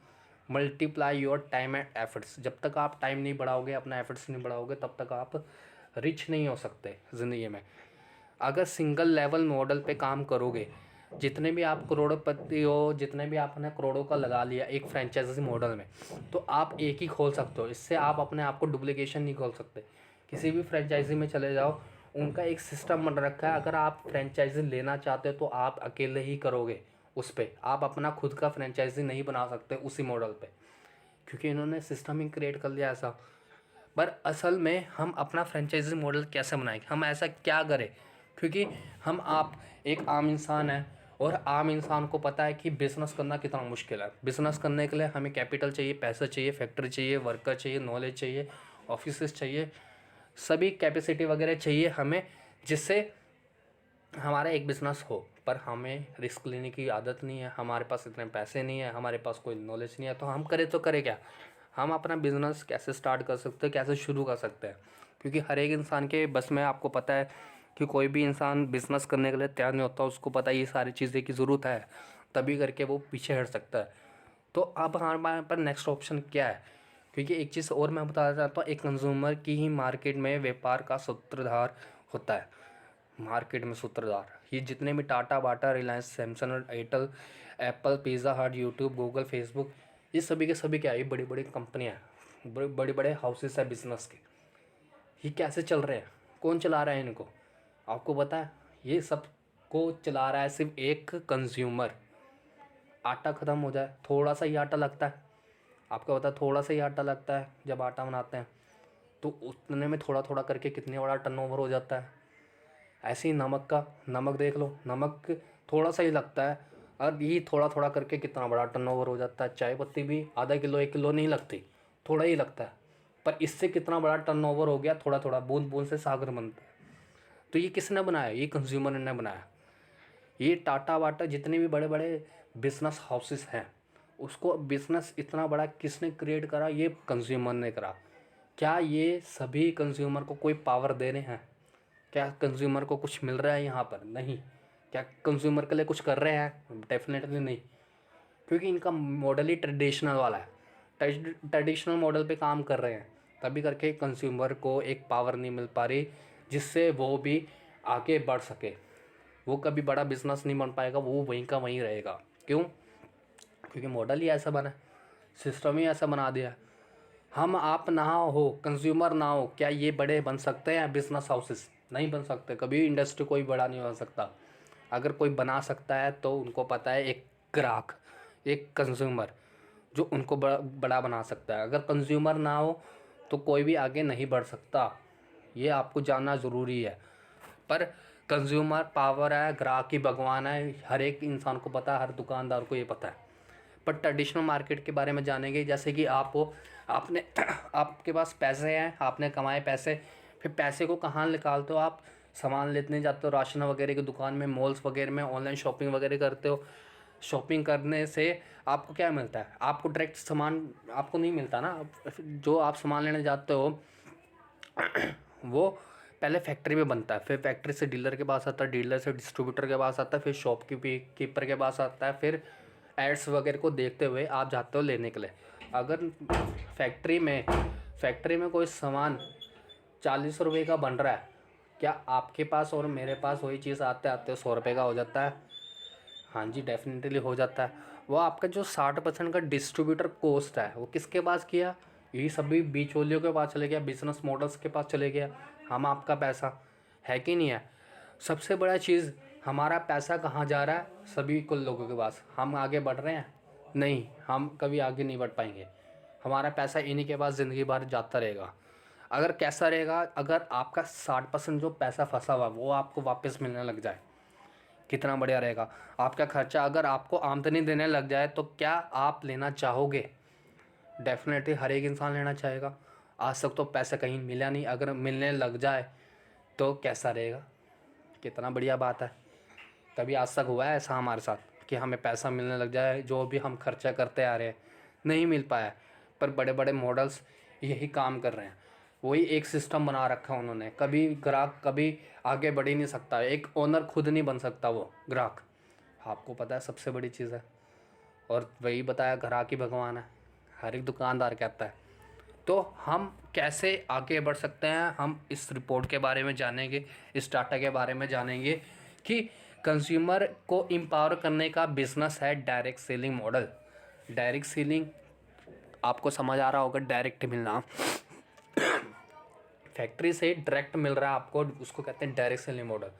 Speaker 3: multiply your time and efforts. जब तक आप टाइम नहीं बढ़ाओगे, अपना एफर्ट्स नहीं बढ़ाओगे, तब तक आप रिच नहीं हो सकते ज़िंदगी में। अगर सिंगल लेवल मॉडल पे काम करोगे, जितने भी आप करोड़पति हो, जितने भी आपने करोड़ों का लगा लिया एक फ्रेंचाइजी मॉडल में, तो आप एक ही खोल सकते हो। इससे आप अपने आप को डुप्लीकेशन नहीं खोल सकते। किसी भी फ्रेंचाइजी में चले जाओ, उनका एक सिस्टम बन रखा है। अगर आप फ्रेंचाइजी लेना चाहते हो तो आप अकेले ही करोगे उस पर, आप अपना खुद का फ्रेंचाइजी नहीं बना सकते उसी मॉडल पे, क्योंकि इन्होंने सिस्टम ही क्रिएट कर लिया ऐसा। पर असल में हम अपना फ्रेंचाइजी मॉडल कैसे बनाएंगे, हम ऐसा क्या करें? क्योंकि आप एक आम इंसान है और आम इंसान को पता है कि बिज़नेस करना कितना मुश्किल है। बिज़नेस करने के लिए हमें कैपिटल चाहिए, पैसा चाहिए, फैक्ट्री चाहिए, वर्कर चाहिए, नॉलेज चाहिए, ऑफिसेस चाहिए, सभी कैपेसिटी वगैरह चाहिए हमें, जिससे हमारा एक बिज़नेस हो। पर हमें रिस्क लेने की आदत नहीं है, हमारे पास इतने पैसे नहीं है, हमारे पास कोई नॉलेज नहीं है, तो हम करें तो करें क्या? हम अपना बिज़नेस कैसे स्टार्ट कर सकते हैं, कैसे शुरू कर सकते हैं? क्योंकि हर एक इंसान के बस में, आपको पता है कि कोई भी इंसान बिज़नेस करने के लिए तैयार नहीं होता। उसको पता है ये सारी चीज़ें की ज़रूरत है, तभी करके वो पीछे हट सकता है। तो अब हमारे पर नेक्स्ट ऑप्शन क्या है? क्योंकि एक चीज़ और मैं बताना चाहता हूँ, एक कंज्यूमर की ही मार्केट में व्यापार का सूत्रधार होता है। मार्केट में सूत्रधार ये जितने भी Tata, Bata, Reliance, Samsung, Airtel, Apple, Pizza Hut, YouTube, Google, Facebook, ये सभी के सभी क्या है? ये बड़ी बड़ी कंपनियाँ हैं, बड़े बड़े हाउसेस है बिजनेस के। ये कैसे चल रहे हैं? कौन चला रहा है इनको? आपको पता है? ये सब को चला रहा है सिर्फ एक कंज्यूमर। आटा ख़त्म हो जाए, थोड़ा सा ही आटा लगता है, आपको पता है? थोड़ा सा ही आटा लगता है जब आटा बनाते हैं, तो उतने में थोड़ा थोड़ा करके कितने बड़ा टर्नओवर हो जाता है। ऐसे ही नमक देख लो, नमक थोड़ा सा ही लगता है और ये थोड़ा थोड़ा करके कितना बड़ा टर्नओवर हो जाता है। चाय पत्ती भी आधा किलो 1 किलो नहीं लगती, थोड़ा ही लगता है, पर इससे कितना बड़ा टर्नओवर हो गया। थोड़ा थोड़ा, बूंद बूंद से सागर बनता है। तो ये किसने बनाया? ये कंज्यूमर ने बनाया। ये टाटा वाटा जितने भी बड़े बड़े बिजनेस हाउसेस हैं, उसको बिजनेस इतना बड़ा किसने क्रिएट करा? ये कंज्यूमर ने करा। क्या ये सभी कंज्यूमर को कोई पावर दे रहे हैं? क्या कंज्यूमर को कुछ मिल रहा है यहाँ पर? नहीं। क्या कंज्यूमर के लिए कुछ कर रहे हैं? डेफिनेटली नहीं, क्योंकि इनका मॉडल ही ट्रेडिशनल वाला है। ट्रेडिशनल मॉडल पे काम कर रहे हैं, तभी करके कंज्यूमर को एक पावर नहीं मिल पा रही जिससे वो भी आगे बढ़ सके। वो कभी बड़ा बिजनेस नहीं बन पाएगा, वो वहीं का वहीं रहेगा। क्यों? क्योंकि मॉडल ही ऐसा बना है, सिस्टम ही ऐसा बना दिया है। हम आप ना हो, कंज्यूमर ना हो, क्या ये बड़े बन सकते हैं बिजनेस हाउसेस? नहीं बन सकते। कभी इंडस्ट्री कोई बड़ा नहीं बन सकता। अगर कोई बना सकता है तो उनको पता है एक ग्राहक, एक कंज्यूमर जो उनको बड़ा बना सकता है। अगर कंज्यूमर ना हो तो कोई भी आगे नहीं बढ़ सकता। ये आपको जानना ज़रूरी है। पर कंज्यूमर पावर है, ग्राहक ही भगवान है, हर एक इंसान को पता है, हर दुकानदार को ये पता है। पर ट्रेडिशनल मार्केट के बारे में जानेंगे, जैसे कि आपने आपके पास पैसे हैं, आपने कमाए पैसे, फिर पैसे को कहाँ निकालते हो? आप सामान लेने जाते हो राशन वगैरह की दुकान में, मॉल्स वगैरह में, ऑनलाइन शॉपिंग वगैरह करते हो। शॉपिंग करने से आपको क्या मिलता है? आपको डायरेक्ट सामान आपको नहीं मिलता ना। जो आप सामान लेने जाते हो वो पहले फैक्ट्री में बनता है, फिर फैक्ट्री से डीलर के पास आता है, डीलर से डिस्ट्रीब्यूटर के पास आता है, फिर कीपर के पास आता है, फिर एड्स वगैरह को देखते हुए आप जाते हो लेने के लिए। अगर फैक्ट्री में कोई सामान 40 रुपये का बन रहा है, क्या आपके पास और मेरे पास वही चीज़ आते आते 100 रुपये का हो जाता है? हाँ जी, डेफिनेटली हो जाता है। वो आपका जो 60% का डिस्ट्रीब्यूटर कॉस्ट है, वो किसके पास किया? यही सभी बीच वालियों के पास चले गया, बिजनेस मॉडल्स के पास चले गया। हम आपका पैसा है कि नहीं है? सबसे बड़ा चीज़, हमारा पैसा कहाँ जा रहा है? सभी कुल लोगों के पास। हम आगे बढ़ रहे हैं? नहीं, हम कभी आगे नहीं बढ़ पाएंगे। हमारा पैसा इन्हीं के पास ज़िंदगी भर जाता रहेगा। अगर कैसा रहेगा? अगर आपका 60% जो पैसा फंसा हुआ वो आपको वापस मिलने लग जाए, कितना बढ़िया रहेगा। आपका खर्चा अगर आपको आमदनी देने लग जाए तो क्या आप लेना चाहोगे? डेफिनेटली हर एक इंसान लेना चाहेगा। आज तक तो पैसा कहीं मिला नहीं, अगर मिलने लग जाए तो कैसा रहेगा? कितना बढ़िया बात है। कभी आज तक हुआ है ऐसा हमारे साथ कि हमें पैसा मिलने लग जाए, जो भी हम खर्चा करते आ रहे हैं नहीं मिल पाया? पर बड़े बड़े मॉडल्स यही काम कर रहे हैं, वही एक सिस्टम बना रखा है उन्होंने। कभी ग्राहक कभी आगे बढ़ ही नहीं सकता, एक ओनर खुद नहीं बन सकता वो ग्राहक। आपको पता है सबसे बड़ी चीज़ है, और वही बताया ग्राहक ही भगवान है, हर एक दुकानदार कहता है। तो हम कैसे आगे बढ़ सकते हैं? हम इस रिपोर्ट के बारे में जानेंगे, इस डाटा के बारे में जानेंगे कि कंज्यूमर को एम्पावर करने का बिजनेस है direct selling model. Direct selling आपको समझ आ रहा होगा, डायरेक्ट मिलना, फैक्ट्री से डायरेक्ट मिल रहा है आपको, उसको कहते हैं डायरेक्ट सेलिंग मॉडल।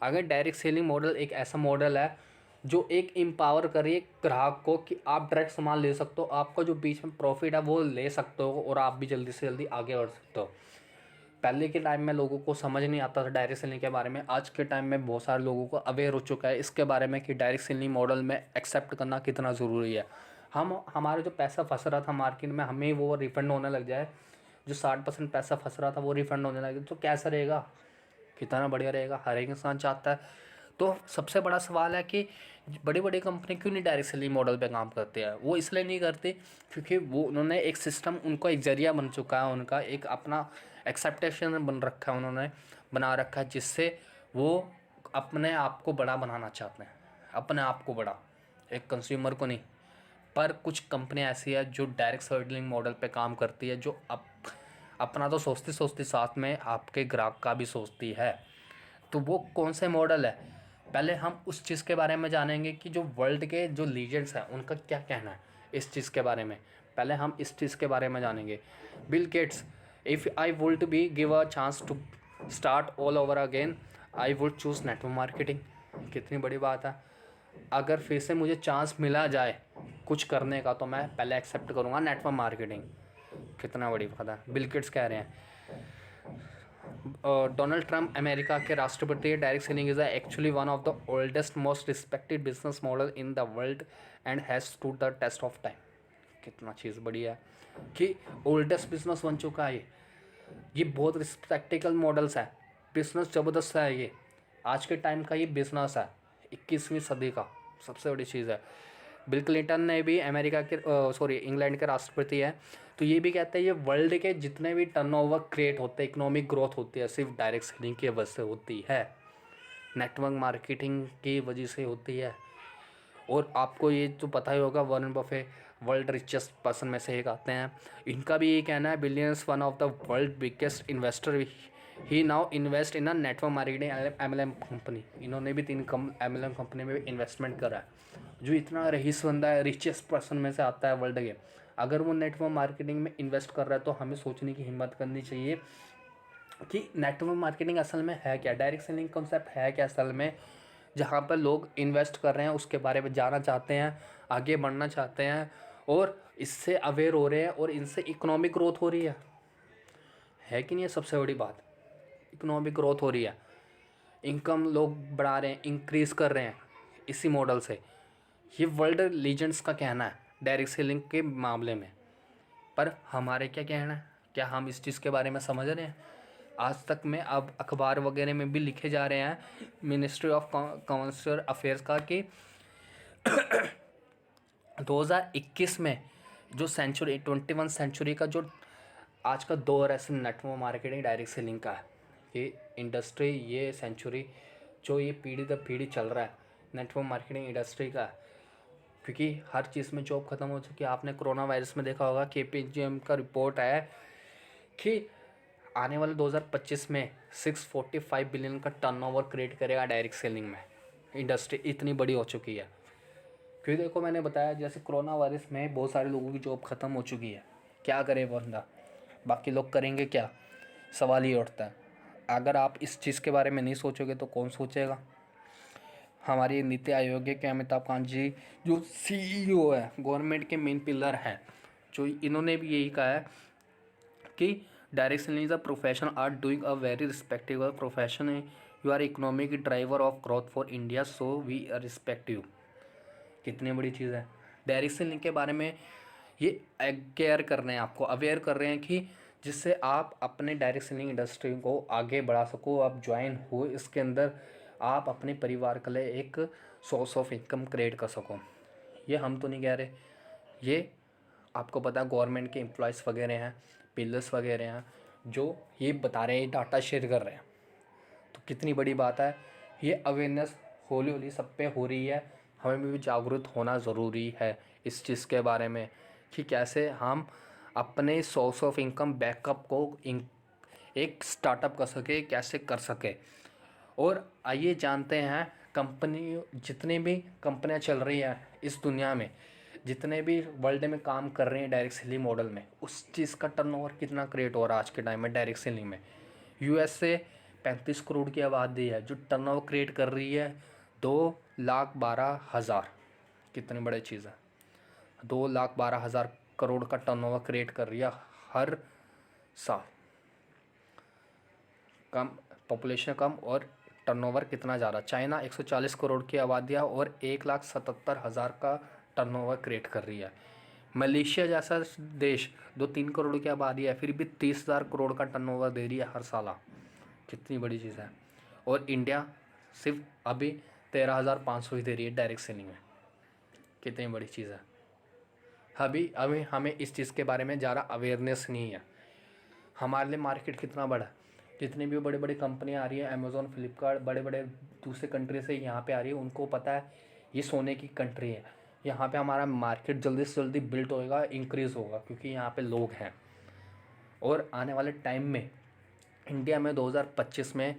Speaker 3: अगर डायरेक्ट सेलिंग मॉडल एक ऐसा मॉडल है जो एक एम्पावर करे ग्राहक को कि आप डायरेक्ट सामान ले सकते हो, आपका जो बीच में प्रॉफिट है वो ले सकते हो और आप भी जल्दी से जल्दी आगे बढ़ सकते हो। पहले के टाइम में लोगों को समझ नहीं आता था डायरेक्ट सेलिंग के बारे में। आज के टाइम में बहुत सारे लोगों को अवेयर हो चुका है इसके बारे में कि डायरेक्ट सेलिंग मॉडल में एक्सेप्ट करना कितना ज़रूरी है। हमारे जो पैसा फंस रहा था मार्केट में, हमें वो रिफ़ंड होने लग जाए। जो 60% पैसा फंस रहा था वो रिफ़ंड होने लगे तो कैसा रहेगा, कितना बढ़िया रहेगा, हर एक इंसान चाहता है। तो सबसे बड़ा सवाल है कि बड़ी बड़ी कंपनी क्यों नहीं डायरेक्ट सेलिंग मॉडल पे काम करते हैं। वो इसलिए नहीं करते क्योंकि वो उन्होंने एक सिस्टम, उनको एक जरिया बन चुका है, उनका एक अपना एक्सेप्टेशन बन रखा है, उन्होंने बना रखा है, जिससे वो अपने आप को बड़ा बनाना चाहते हैं, अपने आप को बड़ा, एक कंज्यूमर को नहीं। पर कुछ कंपनियां ऐसी है जो डायरेक्ट सेलिंग मॉडल पे काम करती है, जो अपना तो सोचती सोचती साथ में आपके ग्राहक का भी सोचती है। तो वो कौन से मॉडल है, पहले हम उस चीज़ के बारे में जानेंगे कि जो वर्ल्ड के जो लीजेंड्स हैं उनका क्या कहना है इस चीज़ के बारे में। पहले हम इस चीज़ के बारे में जानेंगे। Bill Gates, if I would be give a chance to start all over again I would choose network marketing. कितनी बड़ी बात है, अगर फिर से मुझे चांस मिला जाए कुछ करने का तो मैं पहले एक्सेप्ट करूँगा नेटवर्क मार्केटिंग। कितना बड़ी बात है। बिल गेट्स कह रहे हैं डोनाल्ड ट्रंप अमेरिका के राष्ट्रपति, direct selling is actually one of the oldest most respected business model in the world and has stood the test of time. कितना चीज़ बढ़िया है कि ओल्डेस्ट बिजनेस बन चुका है ये बहुत रिस्पेक्टेबल मॉडल्स है, बिजनेस ज़बरदस्त है ये, आज के टाइम का ये बिजनेस है, 21वीं सदी का सबसे बड़ी चीज़ है। बिल क्लिंटन ने भी अमेरिका के इंग्लैंड के राष्ट्रपति है, तो ये भी कहते हैं ये वर्ल्ड के जितने भी टर्नओवर क्रिएट होते हैं, इकोनॉमिक ग्रोथ होती है, सिर्फ डायरेक्ट सेलिंग की वजह से होती है, नेटवर्क मार्केटिंग की वजह से होती है। और आपको ये तो पता ही होगा, Warren Buffett world richest person में से एक आते हैं, इनका भी ये कहना है billions one of the world biggest investor he now invest in a network marketing MLM company. इन्होंने भी 3 MLM कंपनी में भी इन्वेस्टमेंट करा है। जो इतना रईस बंदा है, रिचेस्ट पर्सन में से आता है वर्ल्ड के, अगर वो नेटवर्क मार्केटिंग में इन्वेस्ट कर रहा है तो हमें सोचने की हिम्मत करनी चाहिए कि नेटवर्क मार्केटिंग असल में है क्या, डायरेक्ट सेलिंग कॉन्सेप्ट है क्या असल में, जहाँ पर लोग इन्वेस्ट कर रहे हैं उसके बारे में जानना चाहते हैं, आगे बढ़ना चाहते हैं और इससे अवेयर हो रहे हैं और इनसे इकोनॉमिक ग्रोथ हो रही है कि नहीं। है सबसे बड़ी बात, इकोनॉमिक ग्रोथ हो रही है, इनकम लोग बढ़ा रहे हैं, इंक्रीज़ कर रहे हैं इसी मॉडल से। ये वर्ल्ड लीजेंड्स का कहना है डायरेक्ट सेलिंग के मामले में। पर हमारे क्या कहना है, क्या हम इस चीज़ के बारे में समझ रहे हैं। आज तक में अब अखबार वगैरह में भी लिखे जा रहे हैं मिनिस्ट्री ऑफ कॉमर्शियल अफेयर्स का कि 2021 में जो 21 सेंचुरी का जो आज का दौर है नेटवर्क मार्केटिंग डायरेक्ट सेलिंग का है, ये इंडस्ट्री, ये सेंचुरी जो ये पीढ़ी दर पीढ़ी चल रहा है नेटवर्क मार्केटिंग इंडस्ट्री का, क्योंकि हर चीज़ में जॉब ख़त्म हो चुकी है। आपने कोरोना वायरस में देखा होगा, KPMG का रिपोर्ट है कि आने वाले 2025 में 645 बिलियन का टर्नओवर क्रिएट करेगा डायरेक्ट सेलिंग में, इंडस्ट्री इतनी बड़ी हो चुकी है। क्योंकि देखो मैंने बताया जैसे कोरोना वायरस में बहुत सारे लोगों की जॉब ख़त्म हो चुकी है, क्या करे बंदा, बाकी लोग करेंगे क्या, सवाल ये उठता है। अगर आप इस चीज़ के बारे में नहीं सोचोगे तो कौन सोचेगा। हमारी नीति आयोग के अमिताभ कांत जी जो CEO है, गवर्नमेंट के मेन पिलर हैं, जो इन्होंने भी यही कहा है कि direct selling is a profession are doing a very respectable profession, you are economic driver of growth for India, so we respect you. कितनी बड़ी चीज़ है। डायरेक्ट सेलिंग के बारे में ये केयर कर रहे हैं, आपको अवेयर कर रहे हैं कि जिससे आप अपने डायरेक्ट सेलिंग इंडस्ट्री को आगे बढ़ा सको, आप ज्वाइन हो इसके अंदर, आप अपने परिवार के लिए एक सोर्स ऑफ इनकम क्रिएट कर सको। ये हम तो नहीं कह रहे, ये आपको पता है गवर्नमेंट के एम्प्लॉयज़ वगैरह हैं, पिलर्स वगैरह हैं, जो ये बता रहे हैं, डाटा शेयर कर रहे हैं। तो कितनी बड़ी बात है, ये अवेयरनेस हौली हौली सब पे हो रही है। हमें भी जागरूक होना ज़रूरी है इस चीज़ के बारे में कि कैसे हम अपने सोर्स ऑफ इनकम बैकअप को एक स्टार्टअप कर सके, कैसे कर सके। और आइए जानते हैं कंपनी, जितनी भी कंपनियां चल रही हैं इस दुनिया में, जितने भी वर्ल्ड में काम कर रहे हैं डायरेक्ट सेलिंग मॉडल में, उस चीज़ का टर्नओवर कितना क्रिएट हो रहा है आज के टाइम में डायरेक्ट सेलिंग में। US से 35 करोड़ की आबादी है जो टर्नओवर क्रिएट कर रही है 2,12,000। कितनी बड़ी चीज़ है, 2,12,000 करोड़ का टर्नओवर क्रिएट कर रही है हर साल। कम, पॉपुलेशन कम और टर्नओवर कितना ज़्यादा। चाइना 140 करोड़ की आबादी है और 1,77,000 का टर्नओवर क्रिएट कर रही है। मलेशिया जैसा देश जो 3 करोड़ की आबादी है फिर भी 30,000 करोड़ का टर्नओवर दे रही है हर साल। कितनी बड़ी चीज़ है। और इंडिया सिर्फ अभी 13,500 ही दे रही है डायरेक्ट सेलिंग में। कितनी बड़ी चीज़ है। अभी हमें इस चीज़ के बारे में ज़्यादा अवेयरनेस नहीं है। हमारे लिए मार्केट कितना बड़ा है। जितनी भी बड़ी बड़ी कंपनियाँ आ रही है, अमेज़ॉन, फ्लिपकार्ट, बड़े बड़े दूसरे कंट्री से यहाँ पे आ रही है, उनको पता है ये सोने की कंट्री है। यहाँ पे हमारा मार्केट जल्दी से जल्दी बिल्ड होएगा, इंक्रीज़ होगा, क्योंकि यहाँ पे लोग हैं। और आने वाले टाइम में इंडिया में 2025 में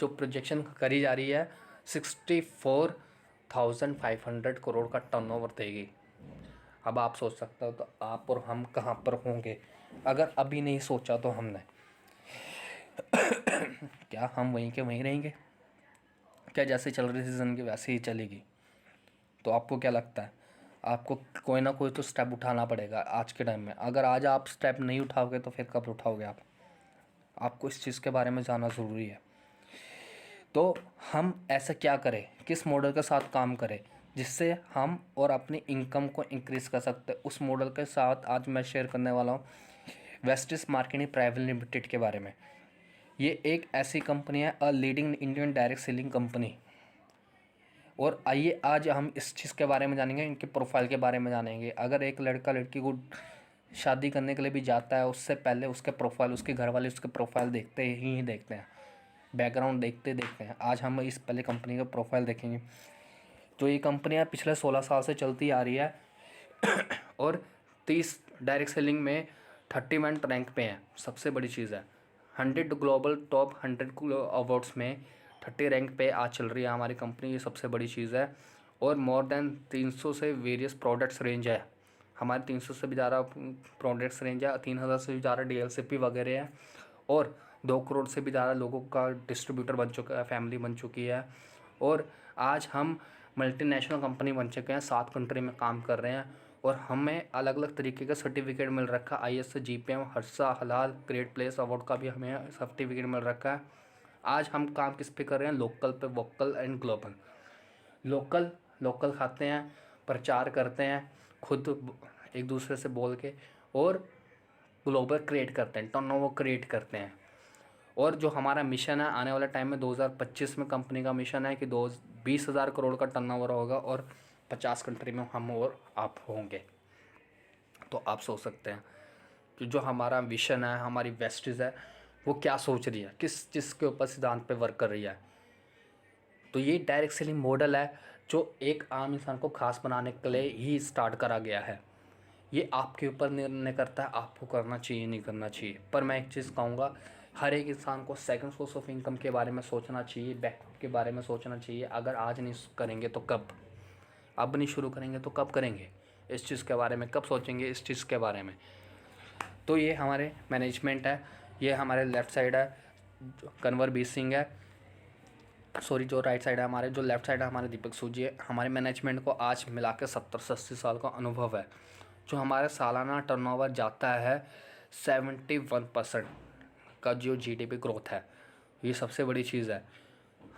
Speaker 3: जो प्रोजेक्शन करी जा रही है 64,500 करोड़ का टर्नओवर देगी। अब आप सोच सकते हो तो आप और हम कहाँ पर होंगे अगर अभी नहीं सोचा तो हमने। क्या हम वहीं के वहीं रहेंगे? क्या जैसे चल रही सीज़न की वैसे ही चलेगी? तो आपको क्या लगता है? आपको कोई ना कोई तो स्टेप उठाना पड़ेगा आज के टाइम में। अगर आज आप स्टेप नहीं उठाओगे तो फिर कब उठाओगे आप? आपको इस चीज़ के बारे में जानना ज़रूरी है। तो हम ऐसा क्या करें, किस मॉडल के साथ काम करें जिससे हम और अपनी इनकम को इंक्रीज़ कर सकते हैं। उस मॉडल के साथ आज मैं शेयर करने वाला हूँ वेस्टिस मार्केटिंग प्राइवेट लिमिटेड के बारे में। ये एक ऐसी कंपनी है, a leading Indian direct selling company. और आइए आज हम इस चीज़ के बारे में जानेंगे, इनके प्रोफाइल के बारे में जानेंगे। अगर एक लड़का लड़की को शादी करने के लिए भी जाता है उससे पहले उसके प्रोफाइल, उसके घर वाले उसके प्रोफाइल देखते ही देखते हैं, बैकग्राउंड देखते हैं। आज हम इस पहले कंपनी का प्रोफाइल देखेंगे। जो ये कंपनियाँ पिछले 16 साल से चलती आ रही है और 30 डायरेक्ट सेलिंग में 31 रैंक पे हैं। सबसे बड़ी चीज़ है 100 ग्लोबल टॉप 100 अवार्ड्स में 30 रैंक पे आज चल रही है हमारी कंपनी। ये सबसे बड़ी चीज़ है। और मोर देन 300 से वेरियस प्रोडक्ट्स रेंज है हमारे, 300 से भी ज़्यादा प्रोडक्ट्स रेंज है, 3,000 से भी ज़्यादा डीएलसीपी वगैरह है। और 2 करोड़ से भी ज़्यादा लोगों का डिस्ट्रीब्यूटर बन चुका है, फैमिली बन चुकी है। और आज हम मल्टीनेशनल कंपनी बन चुके हैं, 7 कंट्री में काम कर रहे हैं। और हमें अलग अलग तरीके का सर्टिफिकेट मिल रखा है। IS, GPM, हर्सा, हलाल, ग्रेट प्लेस अवार्ड का भी हमें सर्टिफिकेट मिल रखा है। आज हम काम किस पे कर रहे हैं? लोकल पे, वोकल एंड ग्लोबल। लोकल खाते हैं, प्रचार करते हैं खुद एक दूसरे से बोल के, और ग्लोबल क्रिएट करते हैं, टर्नओवर क्रिएट करते हैं। और जो हमारा मिशन है आने वाले टाइम में 2025 में कंपनी का मिशन है कि 20,000 करोड़ का टर्नओवर होगा और 50 कंट्री में हम और आप होंगे। तो आप सोच सकते हैं कि जो हमारा विशन है, हमारी वेस्टिस है, वो क्या सोच रही है, किस चीज़ के ऊपर सिद्धांत पे वर्क कर रही है। तो ये डायरेक्ट सेलिंग मॉडल है जो एक आम इंसान को खास बनाने के लिए ही स्टार्ट करा गया है। ये आपके ऊपर निर्णय करता है आपको करना चाहिए नहीं करना चाहिए। पर मैं एक चीज़ कहूँगा, हर एक इंसान को सेकंड सोर्स ऑफ इनकम के बारे में सोचना चाहिए, बैकअप के बारे में सोचना चाहिए। अगर आज नहीं करेंगे तो कब? अब नहीं शुरू करेंगे तो कब करेंगे? इस चीज़ के बारे में कब सोचेंगे इस चीज़ के बारे में? तो ये हमारे मैनेजमेंट है। ये हमारे लेफ़्ट साइड है कन्वर बी सिंह है, सॉरी जो राइट साइड है हमारे, जो लेफ़्ट साइड है हमारे दीपक सूजी है। हमारे मैनेजमेंट को आज मिला के 70 से 80 साल का अनुभव है। जो हमारे सालाना टर्नओवर जाता है 71% का जो GDP ग्रोथ है, ये सबसे बड़ी चीज़ है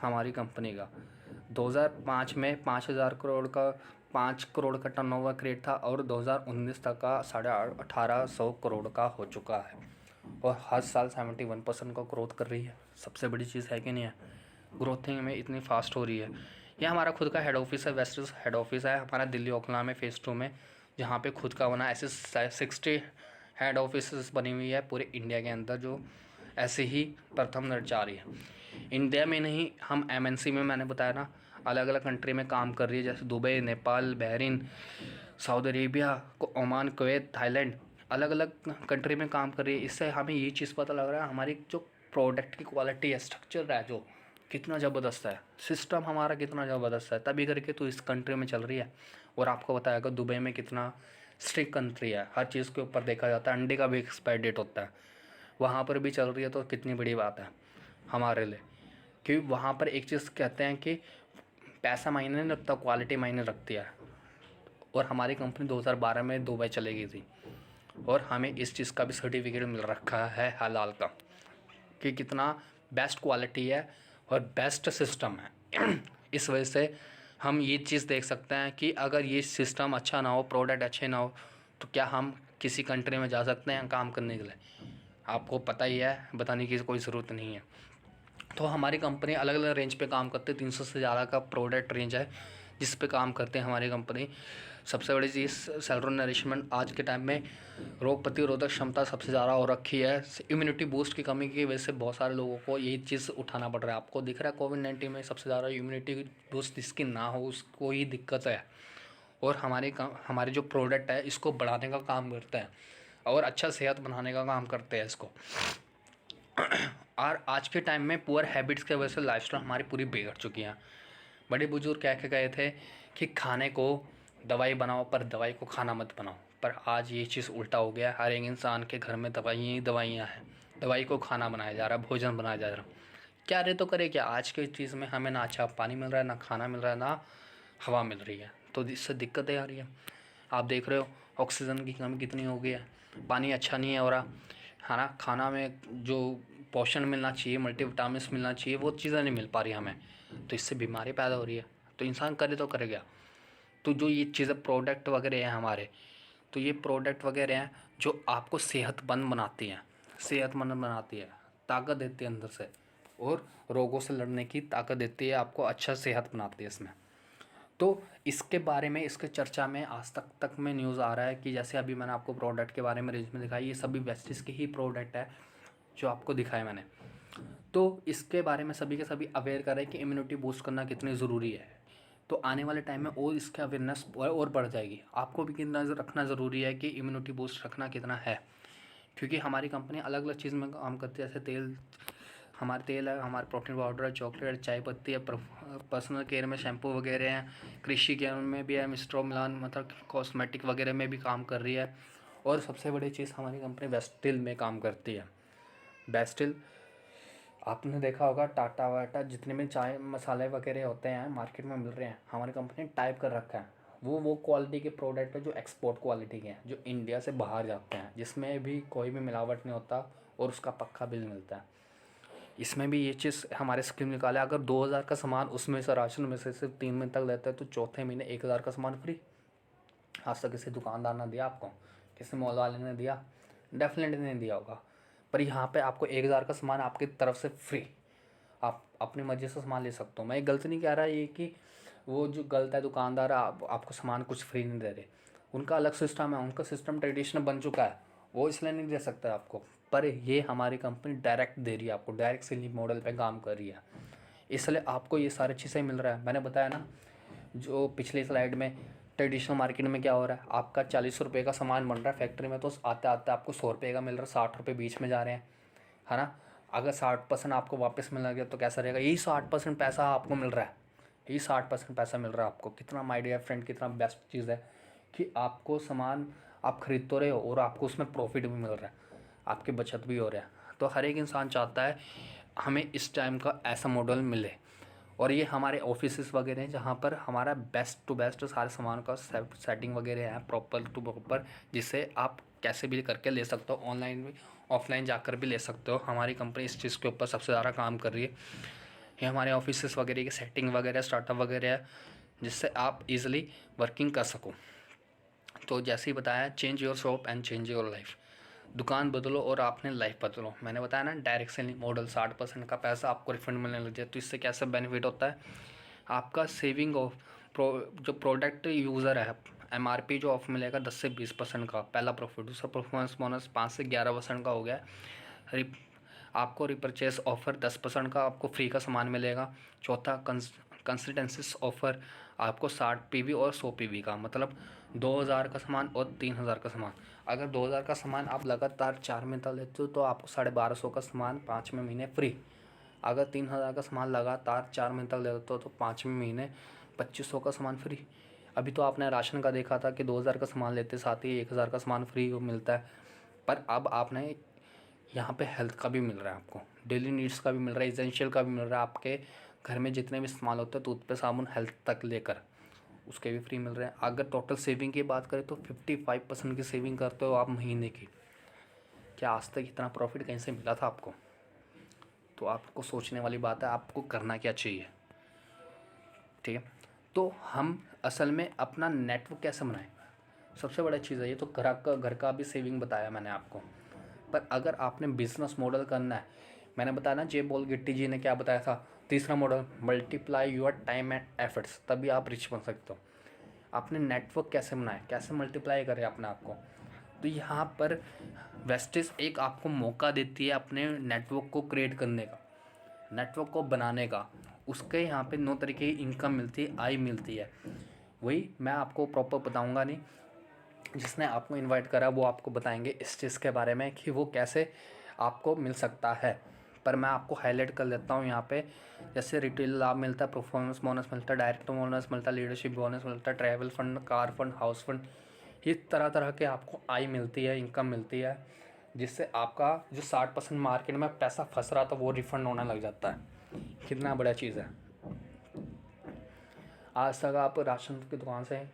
Speaker 3: हमारी कंपनी का। 2005 में 5 करोड़ का टर्नओवर क्रिएट था और 2019 तक का 1850 करोड़ का हो चुका है। और हर साल 71% का ग्रोथ कर रही है। सबसे बड़ी चीज़ है कि नहीं है? ग्रोथिंग में इतनी फास्ट हो रही है। ये हमारा खुद का हेड ऑफिस है, वेस्टिस हेड ऑफिस है हमारा दिल्ली ओखला में फ़ेज़ 2 में, जहाँ पे खुद का बना ऐसे 60 हेड ऑफिस बनी हुई है पूरे इंडिया के अंदर, जो ऐसे ही प्रथम दर्जा जा रही है। इंडिया में नहीं, हम MNC में, मैंने बताया ना, अलग अलग कंट्री में काम कर रही है, जैसे Dubai, Nepal, Bahrain, Saudi Arabia, Oman, Kuwait, Thailand, अलग अलग कंट्री में काम कर रही है। इससे हमें ये चीज़ पता लग रहा है हमारी जो प्रोडक्ट की क्वालिटी है, स्ट्रक्चर है, जो कितना ज़बरदस्त है, सिस्टम हमारा कितना ज़बरदस्त है, तभी करके तो इस कंट्री में चल रही है। और आपको बताएगा दुबई में कितना स्ट्रिक्ट कंट्री है, हर चीज़ के ऊपर देखा जाता है, अंडे का भी एक्सपायर डेट होता है, वहाँ पर भी चल रही है। तो कितनी बड़ी बात है हमारे लिए, क्योंकि वहाँ पर एक चीज़ कहते हैं कि पैसा मायने नहीं रखता, क्वालिटी मायने रखती है। और हमारी कंपनी 2012 में दुबई चली गई थी और हमें इस चीज़ का भी सर्टिफिकेट मिल रखा है हलाल का, कि कितना बेस्ट क्वालिटी है और बेस्ट सिस्टम है। इस वजह से हम ये चीज़ देख सकते हैं कि अगर ये सिस्टम अच्छा ना हो, प्रोडक्ट अच्छे ना हो, तो क्या हम किसी कंट्री में जा सकते हैं काम करने के लिए? आपको पता ही है, बताने की कोई ज़रूरत नहीं है। तो हमारी कंपनी अलग अलग रेंज पे काम करती है। 300 से ज़्यादा का प्रोडक्ट रेंज है जिस पे काम करते हैं हमारी कंपनी। सबसे बड़ी चीज़ सेलुलर नरिशमेंट। आज के टाइम में रोग प्रतिरोधक क्षमता सबसे ज़्यादा हो रखी है। इम्यूनिटी बूस्ट की कमी की वजह से बहुत सारे लोगों को यही चीज़ उठाना पड़ रहा है। आपको दिख रहा है कोविड-19 में सबसे ज़्यादा इम्यूनिटी बूस्ट जिसकी ना हो उसको ही दिक्कत है। और हमारे जो प्रोडक्ट है इसको बढ़ाने का काम करता है और अच्छा सेहत बनाने का काम करते हैं इसको। और आज के टाइम में पुअर हैबिट्स की वजह से लाइफस्टाइल हमारी पूरी बिगड़ चुकी है। बड़े बुजुर्ग कह के गए थे कि खाने को दवाई बनाओ पर दवाई को खाना मत बनाओ। पर आज ये चीज़ उल्टा हो गया। हर एक इंसान के घर में दवाइयाँ ही दवाइयाँ हैं। दवाई को खाना बनाया जा रहा है, भोजन बनाया जा रहा है। क्या रे तो करे क्या? आज के चीज़ में हमें ना अच्छा पानी मिल रहा है, ना खाना मिल रहा है, ना हवा मिल रही है, तो इससे दिक्कतें आ रही है। आप देख रहे हो ऑक्सीजन की कमी कितनी हो गई है, पानी अच्छा नहीं है हो रहा है ना, खाना में जो पोषण मिलना चाहिए, मल्टीविटामिन्स मिलना चाहिए, वो चीज़ें नहीं मिल पा रही हमें, तो इससे बीमारी पैदा हो रही है। तो इंसान करे तो करे क्या? तो जो ये चीज़ें प्रोडक्ट वगैरह हैं हमारे, तो ये प्रोडक्ट वगैरह हैं जो आपको सेहतमंद बनाती हैं, सेहतमंद बनाती है, ताकत देती है अंदर से, और रोगों से लड़ने की ताकत देती है, आपको अच्छा सेहत बनाती है इसमें। तो इसके बारे में, इसके चर्चा में आज तक में न्यूज़ आ रहा है कि जैसे अभी मैंने आपको प्रोडक्ट के बारे में रेंज में दिखाई, ये सभी वेस्टिज के ही प्रोडक्ट है जो आपको दिखाए मैंने। तो इसके बारे में सभी के सभी अवेयर करें कि इम्यूनिटी बूस्ट करना कितनी ज़रूरी है। तो आने वाले टाइम में और इसका अवेयरनेस और बढ़ जाएगी। आपको भी कितना रखना ज़रूरी है कि इम्यूनिटी बूस्ट रखना कितना है, क्योंकि हमारी कंपनी अलग अलग चीज़ में काम करती है। जैसे तेल, हमारे तेल है, हमारे प्रोटीन पाउडर है, चॉकलेट, चाय पत्ती है, पर्सनल केयर में शैम्पू वगैरह हैं, कृषि केयर में भी है, मिस्ट्रो मिलान मतलब कॉस्मेटिक वगैरह में भी काम कर रही है। और सबसे बड़ी चीज़ हमारी कंपनी वेस्टिल में काम करती है। वेस्टिल आपने देखा होगा, टाटा वाटा जितने भी चाय मसाले वगैरह होते हैं मार्केट में मिल रहे हैं, हमारी कंपनी ने टाइप कर रखा है। वो क्वालिटी के प्रोडक्ट है जो एक्सपोर्ट क्वालिटी के हैं, जो इंडिया से बाहर जाते हैं, जिसमें भी कोई भी मिलावट नहीं होता और उसका पक्का बिल मिलता है। इसमें भी ये चीज़ हमारे स्कीम निकाले, अगर 2000 का सामान उसमें से राशन में से सिर्फ 3 महीने तक लेते हैं तो चौथे महीने 1000 का सामान फ्री। आज तक किसी दुकानदार ने दिया आपको? किसी मॉल वाले ने दिया? डेफिनेटली नहीं दिया होगा। पर यहाँ पे आपको 1000 का सामान आपकी तरफ से फ्री, आप अपनी मर्जी से सामान ले सकते हो। मैं गलत नहीं कह रहा ये कि वो जो गलत है दुकानदार, आपको सामान कुछ फ्री नहीं दे रहे, उनका अलग सिस्टम है, उनका सिस्टम ट्रेडिशनल बन चुका है, वो इसलिए नहीं दे सकता आपको। पर ये हमारी कंपनी डायरेक्ट दे रही है आपको, डायरेक्ट सेलिंग मॉडल पे काम कर रही है, इसलिए आपको ये सारी चीज़ें मिल रहा है। मैंने बताया ना जो पिछली स्लाइड में, ट्रेडिशनल मार्केट में क्या हो रहा है, आपका 40 रुपये का सामान बन रहा है फैक्ट्री में, तो आते आते आपको 100 रुपये का मिल रहा है, 60 रुपये बीच में जा रहे हैं, है ना। अगर 60% आपको वापस मिल गया तो कैसा रहेगा? यही 60% पैसा आपको मिल रहा है, यही 60% पैसा मिल रहा है आपको। कितना माय डियर फ्रेंड, कितना बेस्ट चीज़ है कि आपको सामान आप खरीद तो रहे हो और आपको उसमें प्रॉफिट भी मिल रहा है, आपकी बचत भी हो रहा है। तो हर एक इंसान चाहता है हमें इस टाइम का ऐसा मॉडल मिले, और ये हमारे ऑफिसेस वगैरह हैं जहाँ पर हमारा बेस्ट टू बेस्ट सारे सामान का सेटिंग वगैरह है प्रॉपर टू प्रॉपर, जिससे आप कैसे भी करके ले सकते हो, ऑनलाइन भी ऑफलाइन जाकर भी ले सकते हो। हमारी कंपनी इस चीज़ के ऊपर सबसे ज़्यादा काम कर रही है। ये हमारे ऑफिसेस वगैरह की सेटिंग वगैरह स्टार्टअप वगैरह है जिससे आप इजीली वर्किंग कर सको। तो जैसे ही बताया, change your shop and change your life, दुकान बदलो और आपने लाइफ बदलो। मैंने बताया ना डायरेक्ट सेलिंग मॉडल, 60% का पैसा आपको रिफंड मिलने लग जाए। तो इससे कैसा बेनिफिट होता है, आपका सेविंग ऑफ जो प्रोडक्ट यूज़र है, MRP जो ऑफ मिलेगा 10 से 20% का पहला प्रॉफिट। दूसरा परफॉर्मेंस बोनस 5 से 11% का हो गया। आपको रिपर्चेस ऑफर 10% का आपको फ्री का सामान मिलेगा। चौथा कंसिस्टेंसीस ऑफर आपको 60 PV और 100 PV का, मतलब 2000 का सामान और 3000 का सामान। अगर 2000 का सामान आप लगातार 4 महीने तक लेते हो तो आपको 1250 का सामान 5वें महीने फ्री। अगर 3000 का सामान लगातार 4 महीने तक लेते हो तो 5वें महीने 2500 का सामान फ्री। अभी तो आपने राशन का देखा था कि 2000 का सामान लेते साथ ही 1000 का सामान फ्री मिलता है, पर अब आपने यहाँ पे हेल्थ का भी मिल रहा है आपको, डेली नीड्स का भी मिल रहा है, एसेंशियल का भी मिल रहा है। आपके घर में जितने भी इस्तेमाल होते हैं टूथपेस्ट, साबुन, हेल्थ तक लेकर उसके भी फ्री मिल रहे हैं। अगर टोटल सेविंग की बात करें तो 55% की सेविंग करते हो आप महीने की। क्या आज तक इतना प्रॉफिट कहीं से मिला था आपको? तो आपको सोचने वाली बात है आपको करना क्या चाहिए, ठीक है। तो हम असल में अपना नेटवर्क कैसे बनाएं, सबसे बड़ी चीज़ है ये। तो घर का भी सेविंग बताया मैंने आपको, पर अगर आपने बिजनेस मॉडल करना है, मैंने बताया ना जे बॉल गिट्टी जी ने क्या बताया था, तीसरा model, multiply your time and efforts, तभी आप रिच बन सकते हो। आपने नेटवर्क कैसे बनाए, कैसे मल्टीप्लाई करें अपने आप को, तो यहाँ पर वेस्टेज एक आपको मौका देती है अपने नेटवर्क को क्रिएट करने का, नेटवर्क को बनाने का। उसके यहाँ पे 9 तरीके की इनकम मिलती है, आय मिलती है। वही मैं आपको प्रॉपर बताऊँगा नहीं, जिसने आपको इनवाइट करा वो आपको बताएंगे इस चीज़ के बारे में कि वो कैसे आपको मिल सकता है। पर मैं आपको हाईलाइट कर लेता हूँ यहाँ पे, जैसे रिटेल लाभ मिलता है, परफॉर्मेंस बोनस मिलता है, डायरेक्टर बोनस मिलता है, लीडरशिप बोनस मिलता है, travel fund, car fund, house fund, ये तरह तरह के आपको आय मिलती है, इनकम मिलती है, जिससे आपका जो 60% मार्केट में पैसा फंस रहा था वो रिफंड होने लग जाता है। कितना बड़ा चीज़ है। आज तक आप राशन की दुकान से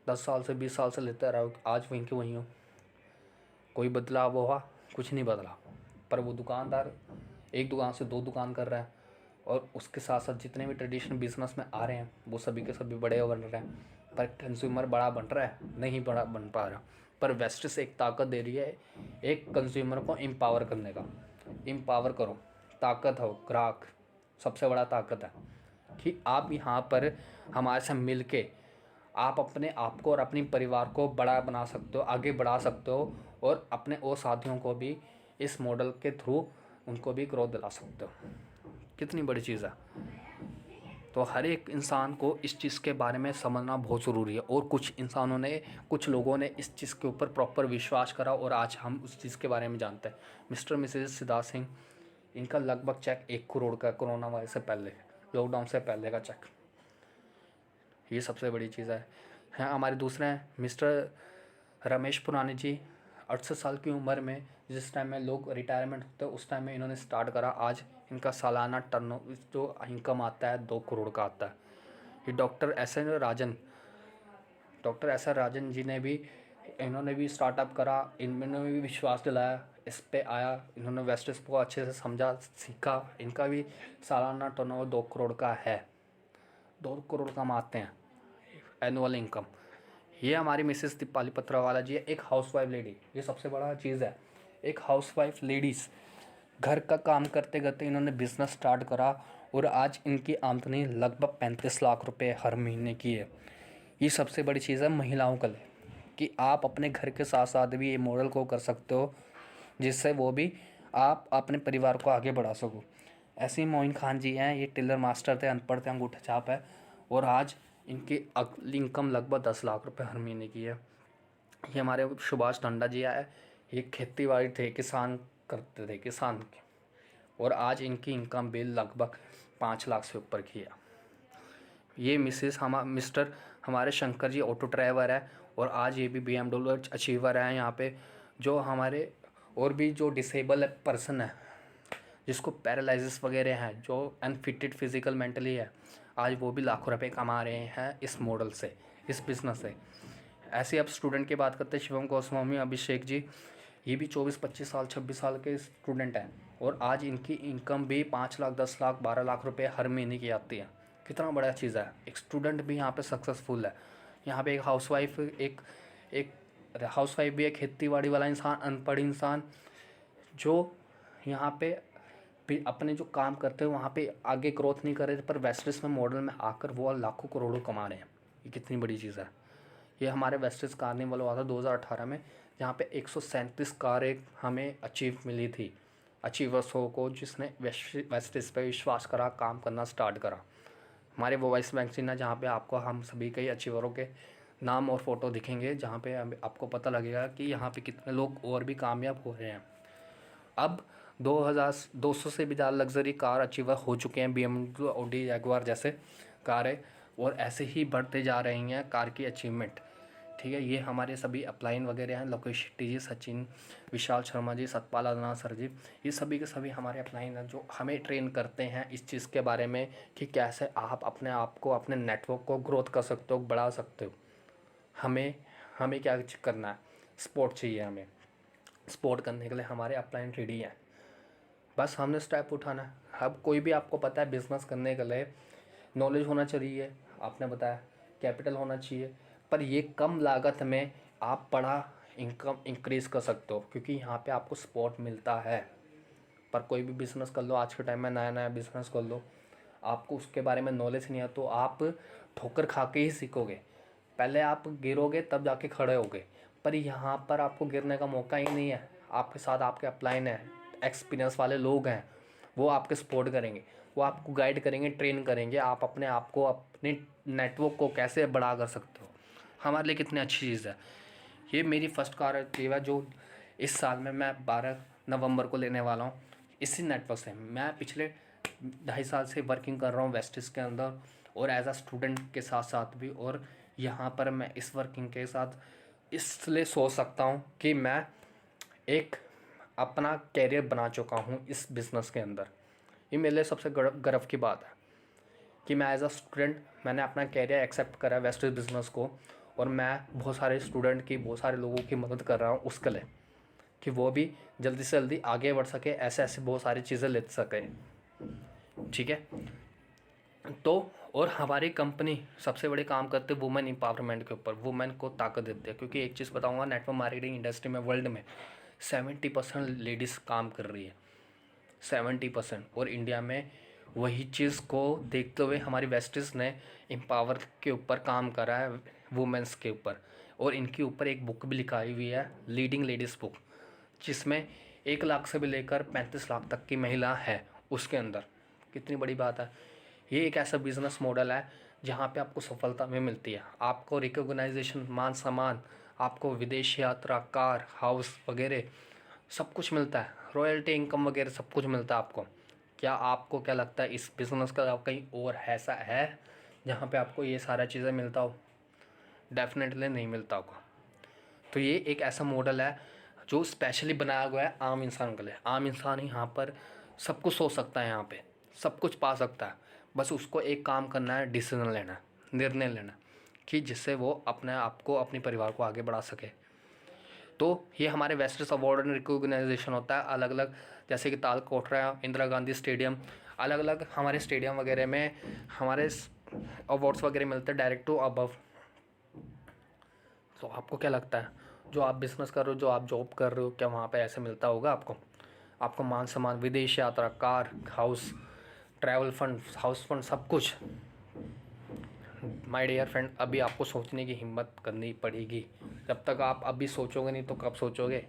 Speaker 3: 10 साल से 20 साल से लेते रहो, आज वहीं के वहीं हो, कोई बदलाव हुआ? कुछ नहीं बदला। पर वो दुकानदार एक दुकान से 2 दुकान कर रहा है, और उसके साथ साथ जितने भी ट्रेडिशनल बिजनेस में आ रहे हैं वो सभी के सभी बड़े बन रहे हैं, पर कंज्यूमर बड़ा बन रहा है नहीं, बड़ा बन पा रहा। पर वेस्ट से एक ताकत दे रही है एक कंज्यूमर को एम्पावर करने का। एम्पावर करो, ताकत हो, ग्राहक सबसे बड़ा ताकत है कि आप यहाँ पर हमारे से मिल के आप अपने आप को और अपने परिवार को बड़ा बना सकते हो, आगे बढ़ा सकते हो, और अपने और साथियों को भी इस मॉडल के थ्रू उनको भी ग्रोथ दिला सकते हो। कितनी बड़ी चीज़ है। तो हर एक इंसान को इस चीज़ के बारे में समझना बहुत ज़रूरी है, और कुछ लोगों ने इस चीज़ के ऊपर प्रॉपर विश्वास करा, और आज हम उस चीज़ के बारे में जानते हैं। मिस्टर मिसेस सिद्धार्थ सिंह, इनका लगभग चेक 1 करोड़ का, कोरोना वायरस से पहले, लॉकडाउन से पहले का चेक। ये सबसे बड़ी चीज़ है। हमारे दूसरे हैं मिस्टर रमेश पुरानी जी, 68 साल की उम्र में, जिस टाइम में लोग रिटायरमेंट होते हैं उस टाइम में इन्होंने स्टार्ट करा। आज इनका सालाना टर्न जो इनकम आता है 2 करोड़ का आता है। ये doctor S R Rajan ji ने भी, इन्होंने भी स्टार्टअप करा, इन्होंने भी विश्वास दिलाया, इस पे आया, इन्होंने वेस्टेज को अच्छे से समझा, सीखा। इनका भी सालाना टर्नओवर 2 करोड़ का है, 2 करोड़ कमाते हैं एनुअल इनकम। ये हमारी मिसेस दीपाली पत्रवाला जी है, एक हाउसवाइफ लेडी। ये सबसे बड़ा चीज़ है, एक हाउसवाइफ लेडीज़ घर का काम करते करते इन्होंने बिज़नेस स्टार्ट करा, और आज इनकी आमदनी लगभग 35 लाख रुपए हर महीने की है। ये सबसे बड़ी चीज़ है महिलाओं के लिए, कि आप अपने घर के साथ साथ भी ये मॉडल को कर सकते हो, जिससे वो भी आप अपने परिवार को आगे बढ़ा सको। ऐसे ही मोइन खान जी हैं, ये टेलर मास्टर थे, अनपढ़ थे, अंगूठा छाप है, और आज इनकी इनकम लगभग 10 लाख रुपए हर महीने की है। ये हमारे सुभाष टंडा जी आए, ये खेती बाड़ी थे, किसान करते थे, किसान के, और आज इनकी इनकम बिल लगभग 5 लाख से ऊपर की है। ये मिस्टर हमारे शंकर जी ऑटो ड्राइवर है, और आज ये भी BMW अचीवर है यहाँ पे। जो हमारे और भी जो डिसेबल पर्सन है, जिसको पैरालिसिस वगैरह हैं, जो अनफिटेड फिजिकल मेंटली है, आज वो भी लाखों रुपए कमा रहे हैं इस मॉडल से, इस बिज़नेस से। ऐसे अब स्टूडेंट की बात करते हैं, शिवम गोस्वामी अभिषेक जी, ये भी 24-25 साल 26 साल के स्टूडेंट हैं, और आज इनकी इनकम भी 5 लाख 10 लाख 12 लाख रुपए हर महीने की आती है। कितना बड़ा चीज़ है। एक स्टूडेंट भी यहाँ पे सक्सेसफुल है। यहाँ पे एक हाउसवाइफ भी है, खेती बाड़ी वाला इंसान, अनपढ़ इंसान, जो यहाँ पे भी अपने जो काम करते हैं वहाँ पे आगे ग्रोथ नहीं कर रहे थे, पर वेस्टेज में मॉडल में आकर वो लाखों करोड़ों कमा रहे हैं। ये कितनी बड़ी चीज़ है। ये हमारे वेस्टेज कार्निवल हुआ था 2018 में, जहाँ पे 137 कारें हमें अचीव मिली थी, अचीवर्स को, जिसने वेस्टेज पे विश्वास करा, काम करना स्टार्ट करा। हमारे वो वॉइस मैगजीन है, जहाँ पे आपको हम सभी कई अचीवरों के नाम और फ़ोटो दिखेंगे, जहाँ पे आपको पता लगेगा कि यहाँ पे कितने लोग और भी कामयाब हो रहे हैं। अब 2200 से भी ज़्यादा लग्जरी कार अचीवर हो चुके हैं, BMW, ऑडी, जैगुआर जैसे कारें, और ऐसे ही बढ़ते जा रही हैं कार की अचीवमेंट। ठीक है, ये हमारे सभी अपलाइन वगैरह हैं, लोकेश शेट्टी जी, सचिन, विशाल शर्मा जी, सतपाल अदना सर जी, ये सभी के सभी हमारे अपलाइन हैं, जो हमें ट्रेन करते हैं इस चीज़ के बारे में कि कैसे आप अपने आप को, अपने नेटवर्क को ग्रोथ कर सकते हो, बढ़ा सकते हो। हमें क्या करना है, सपोर्ट चाहिए हमें। सपोर्ट करने के लिए हमारे अपलाइन रेडी हैं, बस हमने स्टेप उठाना है। अब कोई भी आपको पता है बिज़नेस करने के लिए नॉलेज होना चाहिए, आपने बताया कैपिटल होना चाहिए, पर ये कम लागत में आप बड़ा इनकम इंक्रीज़ कर सकते हो, क्योंकि यहाँ पे आपको सपोर्ट मिलता है। पर कोई भी बिज़नेस कर लो, आज के टाइम में नया नया बिज़नेस कर लो, आपको उसके बारे में नॉलेज नहीं है तो आप ठोकर खा के ही सीखोगे। पहले आप गिरोगे तब जाके खड़े होगे, पर यहाँ पर आपको गिरने का मौका ही नहीं है। आपके साथ आपके अपलाइन है, एक्सपीरियंस वाले लोग हैं, वो आपके सपोर्ट करेंगे, वो आपको गाइड करेंगे, ट्रेन करेंगे, आप अपने आप को अपने नेटवर्क को कैसे बड़ा कर सकते हो। हमारे लिए कितनी अच्छी चीज़ है ये। मेरी फर्स्ट कार है जो इस साल में मैं 12 नवंबर को लेने वाला हूँ। इसी नेटवर्क से मैं पिछले 2.5 साल से वर्किंग कर रहा हूँ वेस्टिस के अंदर, और एज अ स्टूडेंट के साथ साथ भी। और यहाँ पर मैं इस वर्किंग के साथ इसलिए सोच सकता हूँ कि मैं एक अपना कैरियर बना चुका हूँ इस बिज़नेस के अंदर। ये मेरे लिए सबसे गर्व की बात है कि मैं एज अ स्टूडेंट मैंने अपना कैरियर एक्सेप्ट करा वेस्टिस बिज़नेस को, और मैं बहुत सारे स्टूडेंट की, बहुत सारे लोगों की मदद कर रहा हूँ उसके लिए कि वो भी जल्दी से जल्दी आगे बढ़ सके, ऐसे ऐसे बहुत सारी चीज़ें ले सके। ठीक है, तो और हमारी कंपनी सबसे बड़े काम करते हैं वुमेन एम्पावरमेंट के ऊपर, वुमेन को ताकत देते हैं। क्योंकि एक चीज़ बताऊंगा, नेटवर्क मार्केटिंग इंडस्ट्री में वर्ल्ड में 70% लेडीज़ काम कर रही है, 70%। और इंडिया में वही चीज़ को देखते हुए हमारी वेस्टिस ने एम्पावर के ऊपर काम करा है, वुमेंस के ऊपर। और इनके ऊपर एक बुक भी लिखाई हुई है, लीडिंग लेडीज़ बुक, जिसमें 1 लाख से भी लेकर 35 लाख तक की महिला है उसके अंदर। कितनी बड़ी बात है। ये एक ऐसा बिज़नेस मॉडल है जहाँ पे आपको सफलता में मिलती है, आपको रिकॉग्नाइजेशन, मान सम्मान, आपको विदेश यात्रा, कार, हाउस वगैरह सब कुछ मिलता है, रॉयल्टी इनकम वगैरह सब कुछ मिलता है आपको। क्या आपको क्या लगता है इस बिज़नेस का कहीं और ऐसा है जहाँ पे आपको ये सारा चीज़ें मिलता हो? डेफिनेटली नहीं मिलता होगा। तो ये एक ऐसा मॉडल है जो स्पेशली बनाया गया है आम इंसान के लिए। आम इंसान ही यहाँ पर सब कुछ सोच सकता है, यहाँ पे सब कुछ पा सकता है। बस उसको एक काम करना है, डिसीजन लेना है, निर्णय लेना, कि जिससे वो अपने आप को, अपने परिवार को आगे बढ़ा सके। तो ये हमारे वेस्टिस अवार्ड एंड रिकॉग्नाइजेशन होता है अलग अलग, जैसे कि तालकोटरा, इंदिरा गांधी स्टेडियम, अलग अलग हमारे स्टेडियम वगैरह में हमारे अवार्ड्स वगैरह मिलते हैं डायरेक्ट टू अबव। तो आपको क्या लगता है, जो आप बिज़नेस कर रहे हो, जो आप जॉब कर रहे हो, क्या वहाँ पे ऐसे मिलता होगा आपको? आपको मान सम्मान, विदेश यात्रा, car, house, travel fund, house fund, सब कुछ। माय डियर फ्रेंड, अभी आपको सोचने की हिम्मत करनी पड़ेगी। जब तक आप अभी सोचोगे नहीं तो कब सोचोगे?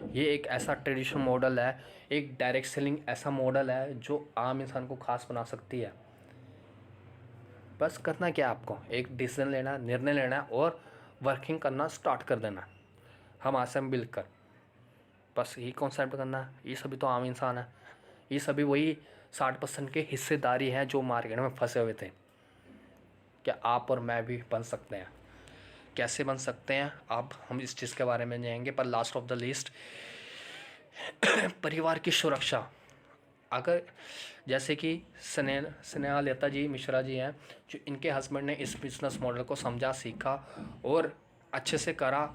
Speaker 3: ये एक ऐसा ट्रेडिशनल मॉडल है, एक डायरेक्ट सेलिंग ऐसा मॉडल है जो आम इंसान को खास बना सकती है। बस करना क्या आपको, एक डिसीजन लेना, निर्णय लेना और वर्किंग करना स्टार्ट कर देना हम आसम मिलकर। बस यही कॉन्सेप्ट करना है। ये सभी तो आम इंसान है, ये सभी वही 60% के हिस्सेदारी हैं जो मार्केट में फंसे हुए थे। क्या आप और मैं भी बन सकते हैं? कैसे बन सकते हैं अब हम इस चीज़ के बारे में जाएंगे। पर लास्ट ऑफ द लिस्ट, परिवार की सुरक्षा। अगर जैसे कि स्नेहा लता जी मिश्रा जी हैं, जो इनके हस्बैंड ने इस बिज़नेस मॉडल को समझा, सीखा और अच्छे से करा,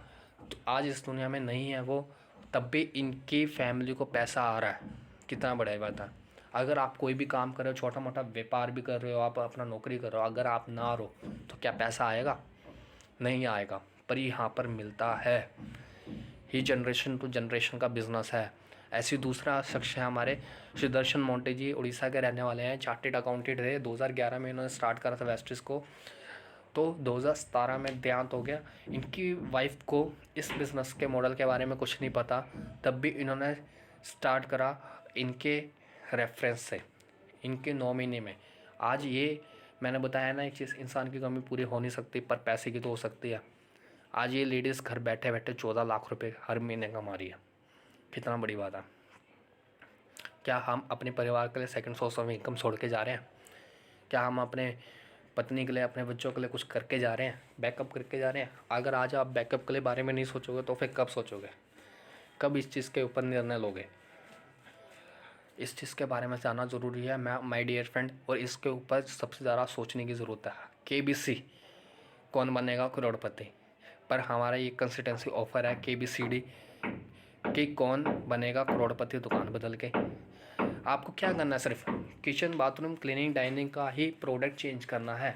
Speaker 3: तो आज इस दुनिया में नहीं है वो, तब भी इनकी फैमिली को पैसा आ रहा है। कितना बड़ा बात है। अगर आप कोई भी काम कर रहे हो, छोटा मोटा व्यापार भी कर रहे हो, आप अपना नौकरी कर रहे हो, अगर आप ना रहो तो क्या पैसा आएगा? नहीं आएगा। पर यहाँ पर मिलता है। ये जनरेशन टू जनरेशन का बिज़नेस है। ऐसी दूसरा शख्स है हमारे सुदर्शन मोंटे जी, उड़ीसा के रहने वाले हैं, चार्टेड अकाउंटेंट थे। 2011 में इन्होंने स्टार्ट करा था वेस्टिस को, तो 2017 में देहांत हो गया। इनकी वाइफ को इस बिज़नेस के मॉडल के बारे में कुछ नहीं पता, तब भी इन्होंने स्टार्ट करा इनके रेफरेंस से, इनके 9 महीने में। आज ये मैंने बताया ना, एक चीज़, इंसान की कमी पूरी हो नहीं सकती पर पैसे की तो हो सकती है। आज ये लेडीज़ घर बैठे बैठे 14 लाख रुपए हर महीने कमा रही है। कितना बड़ी बात है। क्या हम अपने परिवार के लिए सेकंड सोर्स ऑफ इनकम छोड़ के जा रहे हैं? क्या हम अपने पत्नी के लिए, अपने बच्चों के लिए कुछ करके जा रहे हैं, बैकअप करके जा रहे हैं? अगर आज आप बैकअप के लिए बारे में नहीं सोचोगे तो फिर कब सोचोगे? कब इस चीज़ के ऊपर निर्णय लोगे? इस चीज़ के बारे में जानना ज़रूरी है माय डियर फ्रेंड, और इसके ऊपर सबसे ज़्यादा सोचने की ज़रूरत है। KBC, कौन बनेगा करोड़पति, पर हमारा ये कंसिस्टेंसी ऑफर है KBCD कि कौन बनेगा करोड़पति दुकान बदल के। आपको क्या करना है, सिर्फ किचन बाथरूम क्लीनिंग डाइनिंग का ही प्रोडक्ट चेंज करना है।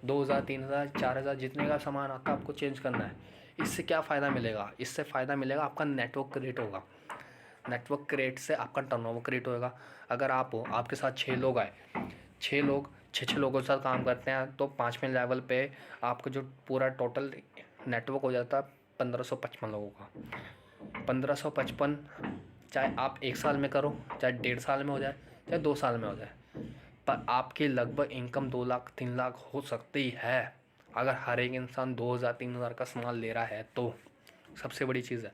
Speaker 3: 2000 3000 4000 जितने का सामान आता है आपको चेंज करना है। इससे क्या फ़ायदा मिलेगा? इससे फ़ायदा मिलेगा, आपका नेटवर्क क्रिएट होगा। नेटवर्क क्रिएट से आपका टर्नओवर क्रिएट होगा। अगर आप हो, आपके साथ 6 लोग आए, 6 लोग 6 लोगों के साथ काम करते हैं, तो 5वें लेवल पे आपका जो पूरा टोटल नेटवर्क हो जाता है 1555 लोगों का। 1555, चाहे आप 1 साल में करो, चाहे 1.5 साल में हो जाए, चाहे 2 साल में हो जाए, पर आपकी लगभग इनकम 2 लाख 3 लाख हो सकती है, अगर हर एक इंसान 2000 3000 का सामान ले रहा है तो। सबसे बड़ी चीज़ है।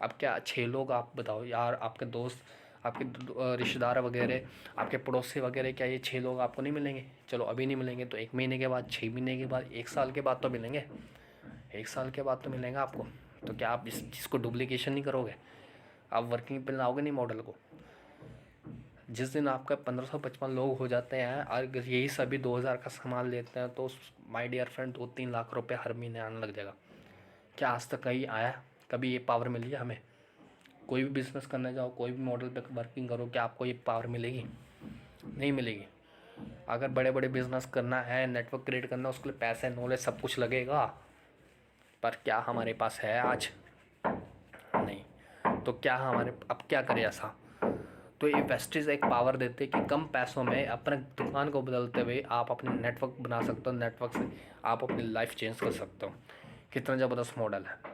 Speaker 3: अब क्या 6 लोग, आप बताओ यार, आपके दोस्त, आपके रिश्तेदार वगैरह, आपके पड़ोसी वगैरह, क्या ये 6 लोग आपको नहीं मिलेंगे? चलो अभी नहीं मिलेंगे तो 1 महीने के बाद, 6 महीने के बाद, 1 साल के बाद तो मिलेंगे। 1 साल के बाद तो मिलेंगे आपको। तो क्या आप इस चीज़ को डुप्लीकेशन नहीं करोगे? आप वर्किंग पे लाओगे नहीं मॉडल को? जिस दिन आपका 1555 लोग हो जाते हैं और यही सभी 2000 का सामान लेते हैं, तो माय डियर फ्रेंड 2-3 लाख रुपए हर महीने आने लग जाएगा। क्या आज तक कहीं आया? कभी ये पावर मिली है हमें? कोई भी बिज़नेस करने जाओ, कोई भी मॉडल पे वर्किंग करो, क्या आपको ये पावर मिलेगी? नहीं मिलेगी। अगर बड़े बड़े बिज़नेस करना है, नेटवर्क क्रिएट करना है, उसके लिए पैसे, नॉलेज, सब कुछ लगेगा। पर क्या हमारे पास है आज? नहीं। तो क्या हमारे, अब क्या करें ऐसा? तो ये वेस्टेज एक पावर देते कि कम पैसों में अपने दुकान को बदलते हुए आप अपने नेटवर्क बना सकते हो, नेटवर्क से आप अपनी लाइफ चेंज कर सकते हो। कितना ज़बरदस्त मॉडल है।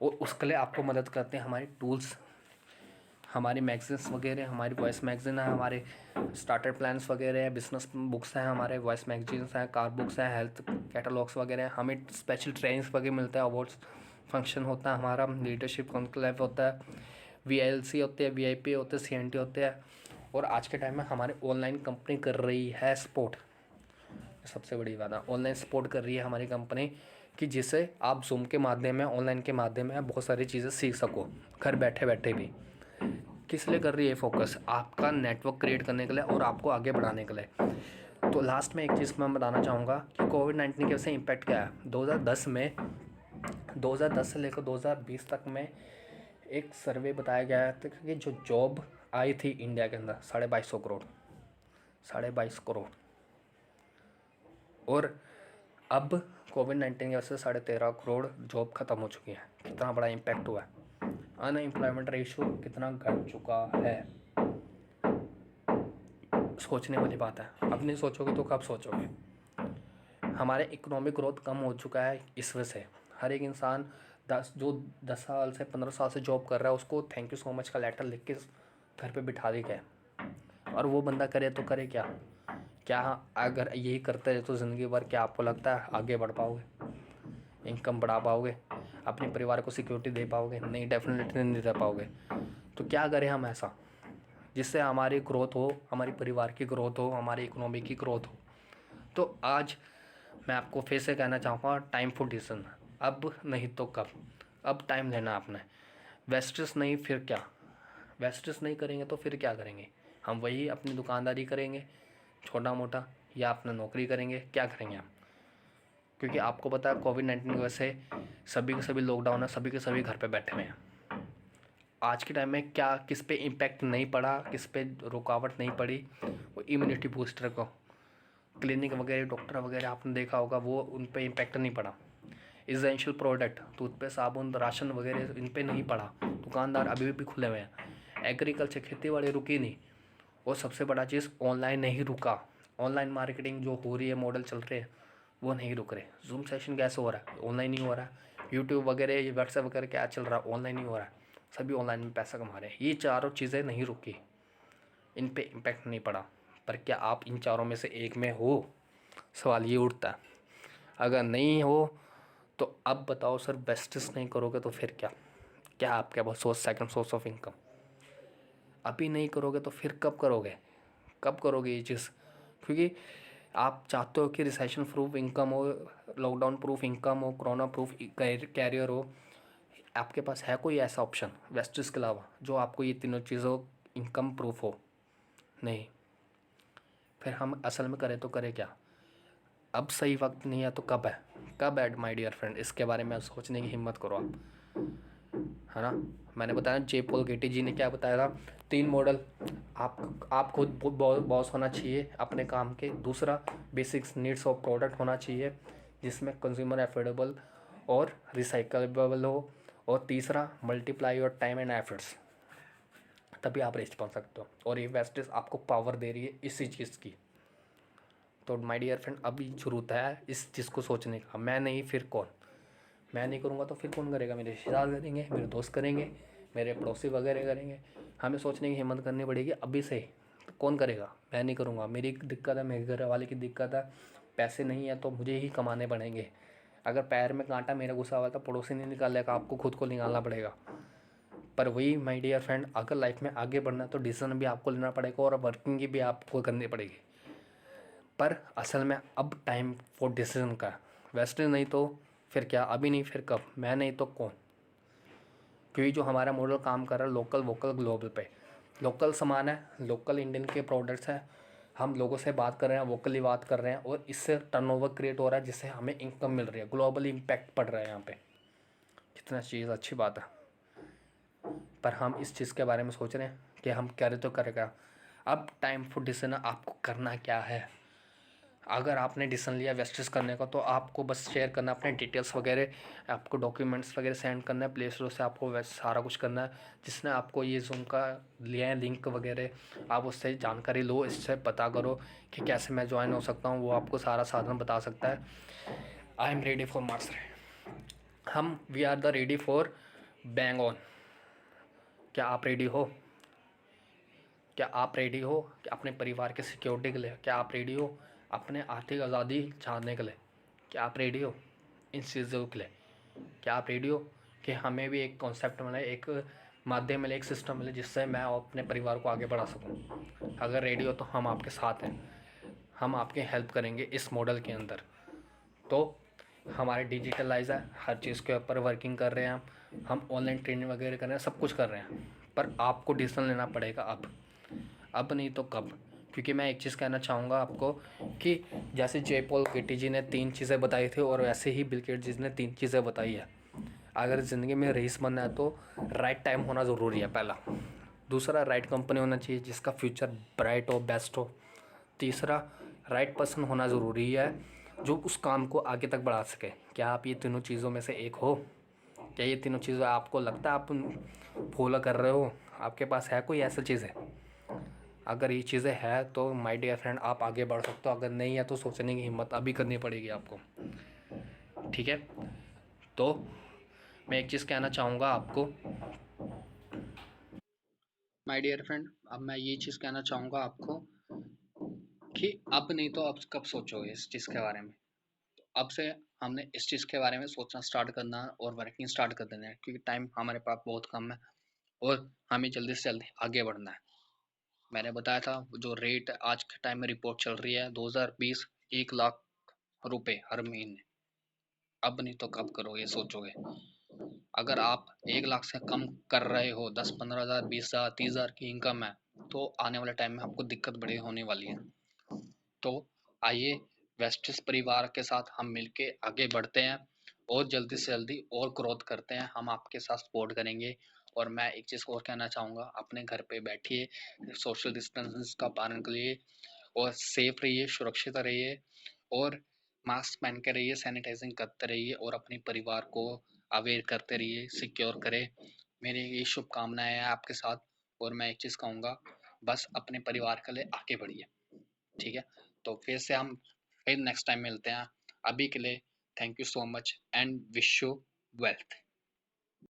Speaker 3: और उसके लिए आपको मदद करते हैं हमारे टूल्स, हमारी मैगजीन्स वगैरह, हमारी वॉइस मैगजीन है, हमारे स्टार्टर प्लान्स वगैरह है, बिजनेस बुक्स हैं, हमारे वॉइस मैगजीन्स हैं, कार बुक्स हैं, हेल्थ कैटलॉग्स वगैरह। हमें स्पेशल ट्रेनिंग्स वगैरह मिलता है, अवार्ड्स फंक्शन होता है हमारा, लीडरशिप कॉन्क्लेव होता है, VLC होते हैं, VIP होते हैं, CNT होते हैं। और आज के टाइम में हमारे ऑनलाइन कंपनी कर रही है सपोर्ट। सबसे बड़ी बात है, ऑनलाइन सपोर्ट कर रही है हमारी कंपनी, कि जिससे आप जूम के माध्यम में, ऑनलाइन के माध्यम में बहुत सारी चीज़ें सीख सको घर बैठे बैठे भी। किस लिए कर रही है फोकस? आपका नेटवर्क क्रिएट करने के लिए और आपको आगे बढ़ाने के लिए। तो लास्ट में एक चीज़ मैं बताना चाहूँगा कि कोविड-19 की वजह से इम्पैक्ट क्या है। 2010 से लेकर 2020 तक में एक सर्वे बताया गया था कि जो जॉब आई थी इंडिया के अंदर 2250 करोड़, 22.5 करोड़, और अब कोविड-19 की वजह से 13.5 करोड़ जॉब ख़त्म हो चुकी है। कितना बड़ा इम्पैक्ट हुआ है। अनएम्प्लॉयमेंट रेशियो कितना घट चुका है, सोचने वाली बात है। अब नहीं सोचोगे तो कब सोचोगे? हमारे इकोनॉमिक ग्रोथ कम हो चुका है इस वजह से। हर एक इंसान 10 साल से 15 साल से जॉब कर रहा है, उसको थैंक यू सो मच का लेटर लिख के घर पे बिठा दी गया। और वो बंदा करे तो करे क्या? क्या अगर यही करते रहे तो ज़िंदगी भर, क्या आपको लगता है आगे बढ़ पाओगे, इनकम बढ़ा पाओगे, अपने परिवार को सिक्योरिटी दे पाओगे? नहीं, डेफिनेटली नहीं दे पाओगे। तो क्या करें हम ऐसा जिससे हमारी ग्रोथ हो, हमारी परिवार की ग्रोथ हो, हमारी इकोनॉमी की ग्रोथ हो? तो आज मैं आपको फिर से कहना चाहूँगा, टाइम फॉर डिसीजन। अब नहीं तो कब? अब टाइम लेना आपने। वेस्टेज नहीं, फिर क्या? वेस्टेज नहीं करेंगे तो फिर क्या करेंगे? हम वही अपनी दुकानदारी करेंगे छोटा मोटा, या अपना नौकरी करेंगे? क्या करेंगे हम? क्योंकि आपको पता है कोविड-19 की वजह से सभी के सभी लॉकडाउन है, सभी के सभी घर पे बैठे हुए हैं। आज के टाइम में क्या किस पे इम्पैक्ट नहीं पड़ा, किस पे रुकावट नहीं पड़ी? वो इम्यूनिटी बूस्टर को, क्लिनिक वगैरह, डॉक्टर वगैरह आपने देखा होगा, वो उन पे इम्पैक्ट नहीं पड़ा। इसेंशियल प्रोडक्ट, टूथपेस्ट, साबुन, राशन वगैरह, इन पे नहीं पड़ा। दुकानदार अभी भी खुले हुए हैं। एग्रीकल्चर, खेती बाड़ी रुकी नहीं। और सबसे बड़ा चीज़, ऑनलाइन नहीं रुका। ऑनलाइन मार्केटिंग जो हो रही है, मॉडल चल रहे हैं, वो नहीं रुक रहे। जूम सेशन कैसे हो रहा है? ऑनलाइन ही हो रहा है। यूट्यूब वगैरह, व्हाट्सएप वगैरह क्या चल रहा है? ऑनलाइन ही हो रहा है। सभी ऑनलाइन में पैसा कमा रहे हैं। ये चारों चीज़ें नहीं रुकी, इन पे इम्पैक्ट नहीं पड़ा। पर क्या आप इन चारों में से एक में हो? सवाल ये उठता है। अगर नहीं हो तो अब बताओ सर, बेस्टेस नहीं करोगे तो फिर क्या? क्या आपके पास सेकंड सोर्स ऑफ इनकम? अभी नहीं करोगे तो फिर कब करोगे? कब करोगे ये चीज़? क्योंकि आप चाहते हो कि रिसेशन प्रूफ इनकम हो, लॉकडाउन प्रूफ इनकम हो, कोरोना प्रूफ कैरियर हो। आपके पास है कोई ऐसा ऑप्शन वेस्टेज के अलावा जो आपको ये तीनों चीज़ों इनकम प्रूफ हो? नहीं। फिर हम असल में करें तो करें क्या? अब सही वक्त नहीं है तो कब है? कब है माय डियर फ्रेंड? इसके बारे में सोचने की हिम्मत करो आप। है ना। मैंने बताया जे पॉल गेटी जी ने क्या बताया था, 3 मॉडल। आप खुद बॉस होना चाहिए अपने काम के। दूसरा, बेसिक्स नीड्स ऑफ प्रोडक्ट होना चाहिए जिसमें कंज्यूमर एफोर्डेबल और रिसाइकलेबल हो। और तीसरा, multiply your time and efforts, तभी आप रिच बन सकते हो। और ये वेस्टेज आपको पावर दे रही है इसी चीज़ की। तो माय डियर फ्रेंड, अभी ज़रूरत है इस चीज़ को सोचने का। मैं नहीं फिर कौन? मैं नहीं करूँगा तो फिर कौन करेगा? मेरे रिश्तेदार करेंगे, मेरे दोस्त करेंगे, मेरे पड़ोसी वगैरह करेंगे। हमें सोचने की हिम्मत करनी पड़ेगी अभी से। तो कौन करेगा? मैं नहीं करूँगा। मेरी एक दिक्कत है, मेरे घर वाले की दिक्कत है, पैसे नहीं है तो मुझे ही कमाने पड़ेंगे। अगर पैर में कांटा मेरा घुसा हुआ तो पड़ोसी नहीं निकालेगा, आपको खुद को निकालना पड़ेगा। पर वही माय डियर फ्रेंड, अगर लाइफ में आगे बढ़ना है तो डिसीजन भी आपको लेना पड़ेगा और वर्किंग भी आपको करनी पड़ेगी। पर असल में अब टाइम फॉर डिसीजन का है। वैसे नहीं तो फिर क्या? अभी नहीं फिर कब? मैं नहीं तो कौन? क्योंकि जो हमारा मॉडल काम कर रहा है लोकल वोकल ग्लोबल पे, लोकल सामान है, लोकल इंडियन के प्रोडक्ट्स हैं, हम लोगों से बात कर रहे हैं, वोकली बात कर रहे हैं और इससे टर्नओवर क्रिएट हो रहा है जिससे हमें इनकम मिल रही है, ग्लोबल इम्पैक्ट पड़ रहा है यहाँ पे। कितना चीज़ अच्छी बात है। पर हम इस चीज़ के बारे में सोच रहे हैं कि हम करे तो करेगा। अब टाइम फॉर डिसीजन आपको करना क्या है। अगर आपने डिसीजन लिया वेस्टेज करने का तो आपको बस शेयर करना अपने डिटेल्स वगैरह, आपको डॉक्यूमेंट्स वगैरह सेंड करना है प्ले स्टोर से, आपको वैसे सारा कुछ करना है। जिसने आपको ये जूम का लिया है लिंक वगैरह, आप उससे जानकारी लो, इससे पता करो कि कैसे मैं ज्वाइन हो सकता हूँ, वो आपको सारा साधन बता सकता है। I am ready for Mars. हम we are the ready for bang on. क्या आप रेडी हो? क्या आप रेडी हो कि अपने परिवार के सिक्योरिटी के लिए? क्या आप रेडी हो अपने आर्थिक आज़ादी छानने के लिए? क्या आप रेडी हो इन चीज़ों के लिए? क्या आप रेडी हो कि हमें भी एक कॉन्सेप्ट मिले, एक माध्यम मिले, एक सिस्टम मिले जिससे मैं अपने परिवार को आगे बढ़ा सकूं? अगर रेडी हो तो हम आपके साथ हैं, हम आपकी हेल्प करेंगे इस मॉडल के अंदर। तो हमारे डिजिटलाइज है, हर चीज़ के ऊपर वर्किंग कर रहे हैं हम ऑनलाइन ट्रेनिंग वगैरह कर रहे हैं, सब कुछ कर रहे हैं। पर आपको डिसीजन लेना पड़ेगा अब नहीं तो कब। क्योंकि मैं एक चीज़ कहना चाहूँगा आपको कि जैसे जे पॉल गेटी जी ने 3 चीज़ें बताई थी और वैसे ही बिल गेट्स जी ने 3 चीज़ें बताई है। अगर ज़िंदगी में रईस बनना है तो राइट टाइम होना ज़रूरी है, पहला। दूसरा, राइट कंपनी होना चाहिए जिसका फ्यूचर ब्राइट हो, बेस्ट हो। तीसरा, राइट पर्सन होना ज़रूरी है जो उस काम को आगे तक बढ़ा सके। क्या आप ये तीनों चीज़ों में से एक हो? क्या ये तीनों चीज़ें आपको लगता है आप फॉलो कर रहे हो? आपके पास है कोई ऐसा चीज़ है? अगर ये चीज़ें हैं तो माय डियर फ्रेंड आप आगे बढ़ सकते हो। अगर नहीं है तो सोचने की हिम्मत अभी करनी पड़ेगी आपको। ठीक है, तो मैं एक चीज़ कहना चाहूँगा आपको माय डियर फ्रेंड, अब मैं ये चीज़ कहना चाहूँगा आपको कि अब नहीं तो अब कब सोचोगे इस चीज़ के बारे में। तो अब से हमने इस चीज़ के बारे में सोचना स्टार्ट करना है और वर्किंग स्टार्ट कर देना है, क्योंकि टाइम हमारे पास बहुत कम है और हमें जल्दी से जल्दी आगे बढ़ना है। मैंने बताया था जो रेट आज के टाइम में रिपोर्ट चल रही है 2020, 1 लाख रुपए हर महीने। अब नहीं तो कब करोगे सोचोगे। अगर आप 1 लाख से कम कर रहे हो, 10-15 हज़ार, 20 हज़ार, 30 हज़ार की इनकम है, तो आने वाले टाइम में आपको दिक्कत बड़ी होने वाली है। तो आइए वेस्टिस परिवार के साथ हम मिलके आगे बढ़ते हैं और जल्दी से जल्दी और ग्रोथ करते हैं। हम आपके साथ सपोर्ट करेंगे। और मैं एक चीज़ और कहना चाहूँगा, अपने घर पे बैठिए, सोशल डिस्टेंस का पालन करिए और सेफ रहिए, सुरक्षित रहिए और मास्क पहन के रहिए, सैनिटाइजिंग करते रहिए और अपने परिवार को अवेयर करते रहिए, सिक्योर करें। मेरी ये शुभकामनाएं हैं आपके साथ। और मैं एक चीज़ कहूँगा, बस अपने परिवार के लिए आगे बढ़िए। ठीक है, तो फिर नेक्स्ट टाइम मिलते हैं। अभी के लिए thank you so much and wish you wealth.